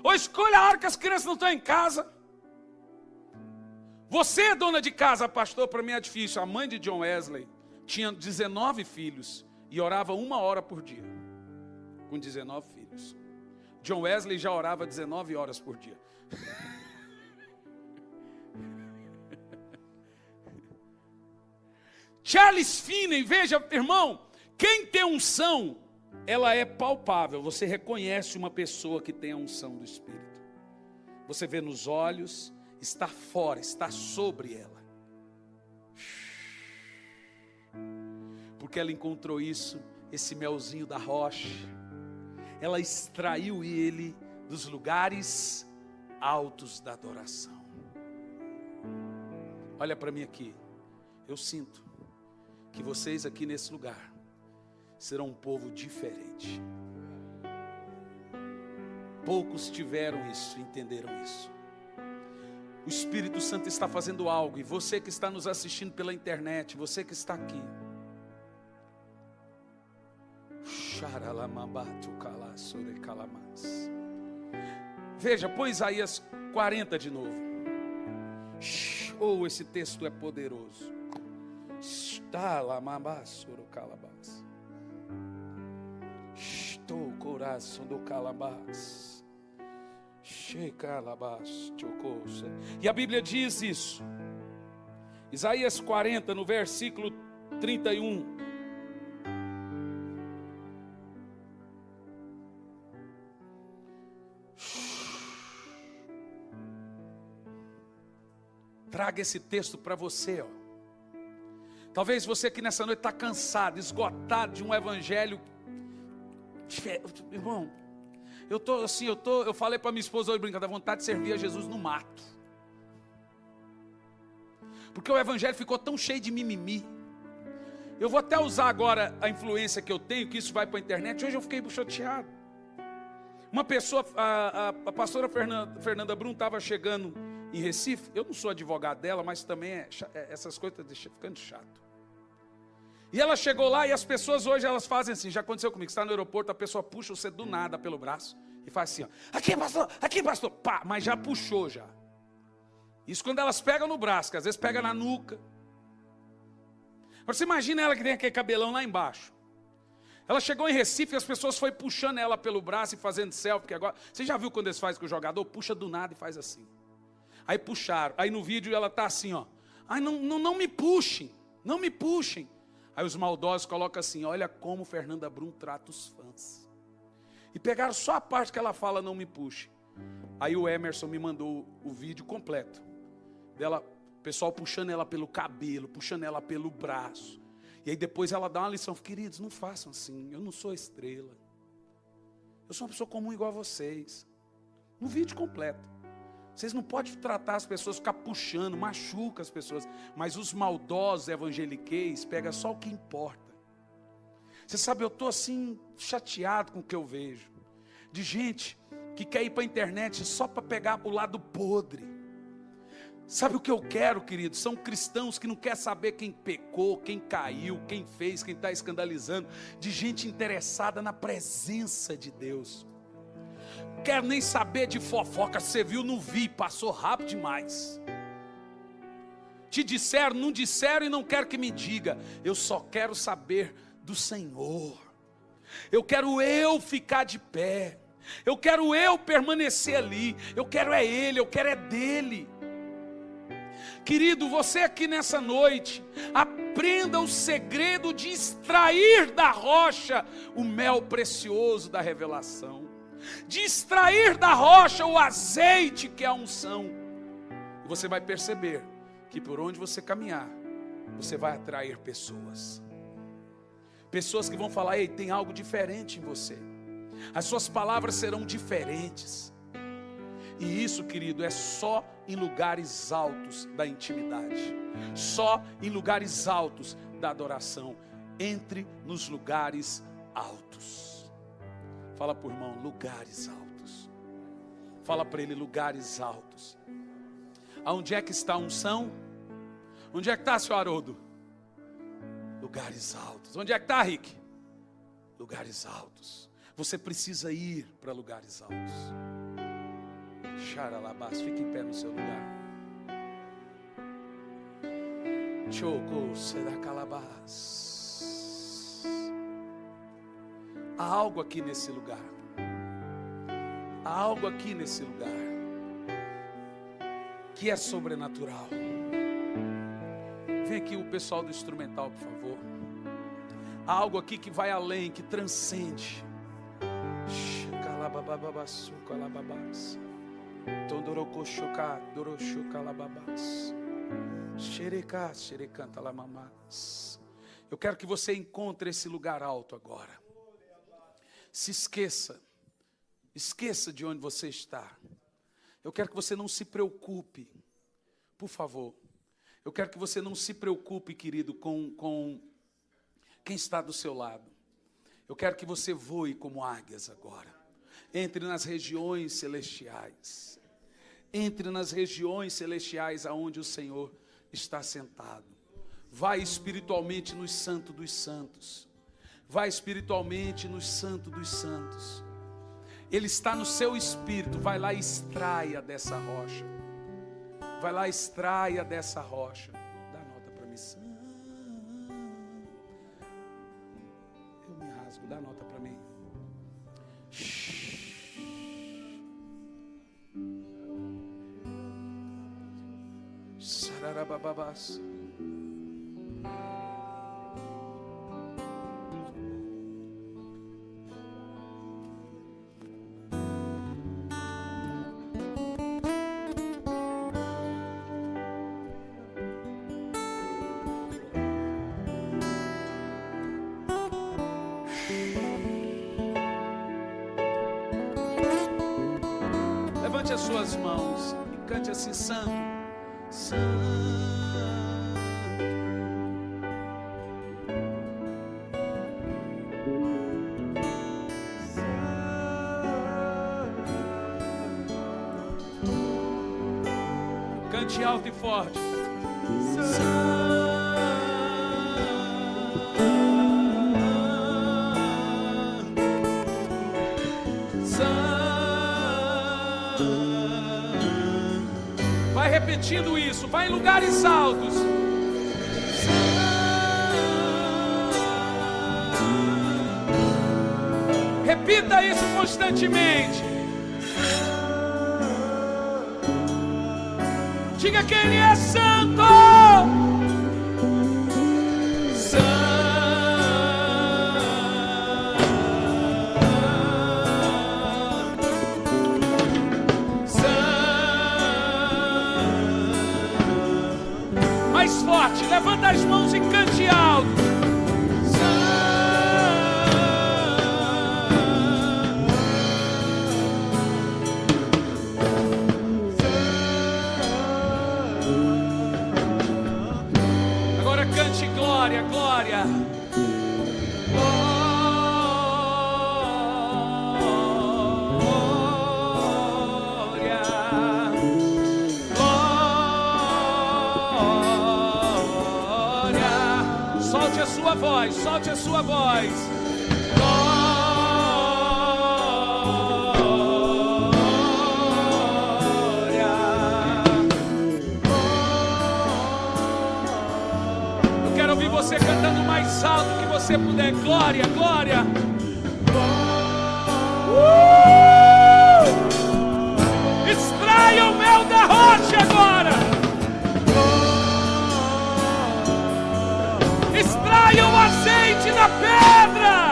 ou escolha a hora que as crianças não estão em casa. Você é dona de casa, pastor, para mim é difícil. A mãe de John Wesley tinha 19 filhos e orava 1 hora por dia, com 19 filhos. John Wesley já orava 19 horas por dia. Charles Finney, veja, irmão, quem tem unção, ela é palpável. Você reconhece uma pessoa que tem a unção do Espírito. Você vê nos olhos, está fora, está sobre ela. Porque ela encontrou isso, esse melzinho da rocha. Ela extraiu ele dos lugares altos da adoração. Olha para mim aqui. Eu sinto que vocês aqui nesse lugar serão um povo diferente. Poucos tiveram isso, entenderam isso. O Espírito Santo está fazendo algo, e você que está nos assistindo pela internet, você que está aqui, veja, põe Isaías 40 de novo. Oh, esse texto é poderoso. Estou coração do calabás. E a Bíblia diz isso. Isaías 40, no versículo 31. Traga esse texto para você, ó. Talvez você aqui nessa noite está cansado, esgotado de um evangelho. Irmão, eu falei para minha esposa hoje brincando, dá vontade de servir a Jesus no mato. Porque o evangelho ficou tão cheio de mimimi. Eu vou até usar agora a influência que eu tenho, que isso vai para a internet. Hoje eu fiquei chateado. Uma pessoa, a pastora Fernanda Brum estava chegando em Recife. Eu não sou advogado dela, mas também essas coisas estão ficando chato. E ela chegou lá e as pessoas hoje elas fazem assim, já aconteceu comigo, está no aeroporto, a pessoa puxa você do nada pelo braço e faz assim, ó, aqui pastor, pá, mas já puxou já. Isso quando elas pegam no braço, que às vezes pega na nuca. Agora você imagina ela que tem aquele cabelão lá embaixo. Ela chegou em Recife e as pessoas foram puxando ela pelo braço e fazendo selfie. Porque agora, você já viu quando eles fazem com o jogador? Puxa do nada e faz assim. Aí puxaram. Aí no vídeo ela está assim, ó. Ai, não me puxem. Não me puxem. Aí os maldosos colocam assim, olha como Fernanda Brum trata os fãs. E pegaram só a parte que ela fala, não me puxe. Aí o Emerson me mandou o vídeo completo. Dela, o pessoal puxando ela pelo cabelo, puxando ela pelo braço. E aí depois ela dá uma lição, queridos, não façam assim, eu não sou estrela. Eu sou uma pessoa comum igual a vocês. No vídeo completo. Vocês não podem tratar as pessoas, ficar puxando, machuca as pessoas. Mas os maldosos evangeliqueis pegam só o que importa. Você sabe, eu estou assim, chateado com o que eu vejo. De gente que quer ir para a internet só para pegar o lado podre. Sabe o que eu quero, querido? São cristãos que não querem saber quem pecou, quem caiu, quem fez, quem está escandalizando. De gente interessada na presença de Deus. Quero nem saber de fofoca, você viu, não vi, passou rápido demais. Te disseram, não disseram e não quero que me diga. Eu só quero saber do Senhor. Eu quero eu ficar de pé. Eu quero eu permanecer ali. Eu quero é Ele, eu quero é dEle. Querido, você aqui nessa noite, aprenda o segredo de extrair da rocha o mel precioso da revelação. De extrair da rocha o azeite que é a unção. E você vai perceber que por onde você caminhar, você vai atrair pessoas. Pessoas que vão falar, ei, tem algo diferente em você. As suas palavras serão diferentes. E isso, querido, é só em lugares altos da intimidade. Só em lugares altos da adoração. Entre nos lugares altos. Fala para o irmão, lugares altos. Fala para ele, lugares altos. Aonde é que está a unção? Onde é que está, seu Haroldo? Lugares altos. Onde é que está, Rick? Lugares altos. Você precisa ir para lugares altos. Xaralabás, fique em pé no seu lugar. Choco, será calabás. Há algo aqui nesse lugar. Há algo aqui nesse lugar que é sobrenatural. Vem aqui o pessoal do instrumental, por favor. Há algo aqui que vai além, que transcende. Calabababas, calababas. Tondorocochoca, dorochoca-lababás. Xerecá, xerecanta-lamamás. Eu quero que você encontre esse lugar alto agora. Se esqueça. Esqueça de onde você está. Eu quero que você não se preocupe. Por favor. Eu quero que você não se preocupe, querido, com quem está do seu lado. Eu quero que você voe como águias agora. Entre nas regiões celestiais. Entre nas regiões celestiais aonde o Senhor está sentado. Vai espiritualmente nos santos dos santos. Vai espiritualmente nos santos dos santos. Ele está no seu espírito. Vai lá e extraia dessa rocha. Vai lá e extraia dessa rocha. Dá nota para mim. Eu me rasgo. Dá nota para mim. Sararabababás. Levante as suas mãos e cante assim, santo, santo. Cante alto e forte. Vai repetindo isso, vai em lugares altos. Repita isso constantemente. Diga que Ele é santo. Mais forte, levanta as mãos e cante alto. Agora cante glória, glória. Solte a sua voz, solte a sua voz. Glória. Eu quero ouvir você cantando mais alto que você puder. Glória, glória. Extraia o mel da rocha agora. Extraia o azeite da pedra.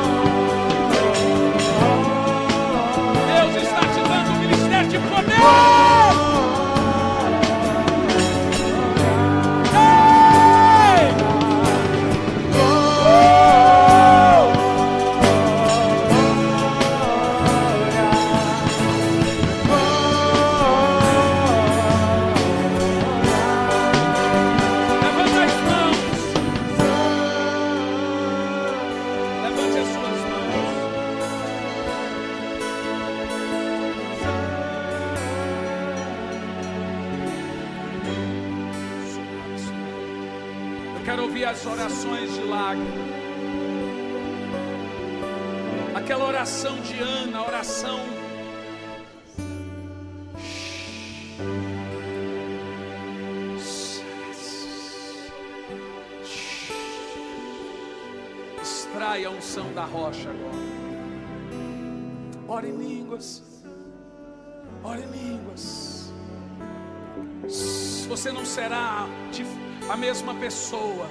Glória, glória, Deus está te dando um ministério de poder. quero ouvir as orações de lágrima. Aquela oração de Ana, a oração extrai a unção da rocha agora. Ora em línguas. Ora em línguas. Você não será a mesma pessoa.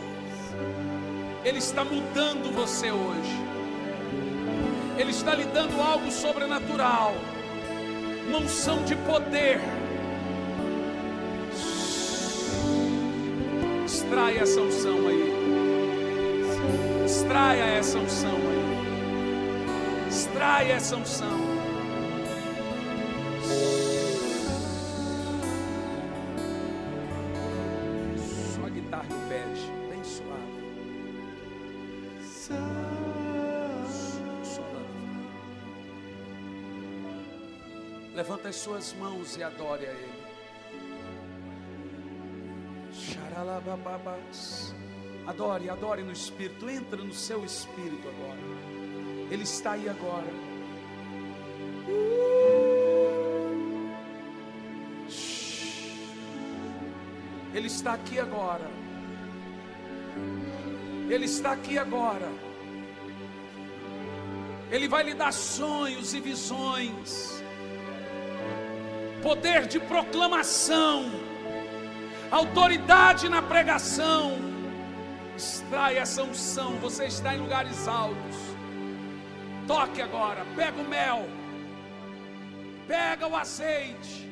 Ele está mudando você hoje. Ele está lhe dando algo sobrenatural, uma unção de poder. Extraia essa unção aí. Extraia essa unção aí. Extraia essa unção. Só a guitarra e o pad, bem suave. Levanta as suas mãos e adore a Ele. Adore, adore no Espírito. Entra no seu Espírito agora. Ele está aí agora. Ele está aqui agora. Ele está aqui agora. Ele vai lhe dar sonhos e visões. Poder de proclamação, autoridade na pregação. Extrai essa unção. Você está em lugares altos. Toque agora, pega o mel, pega o azeite,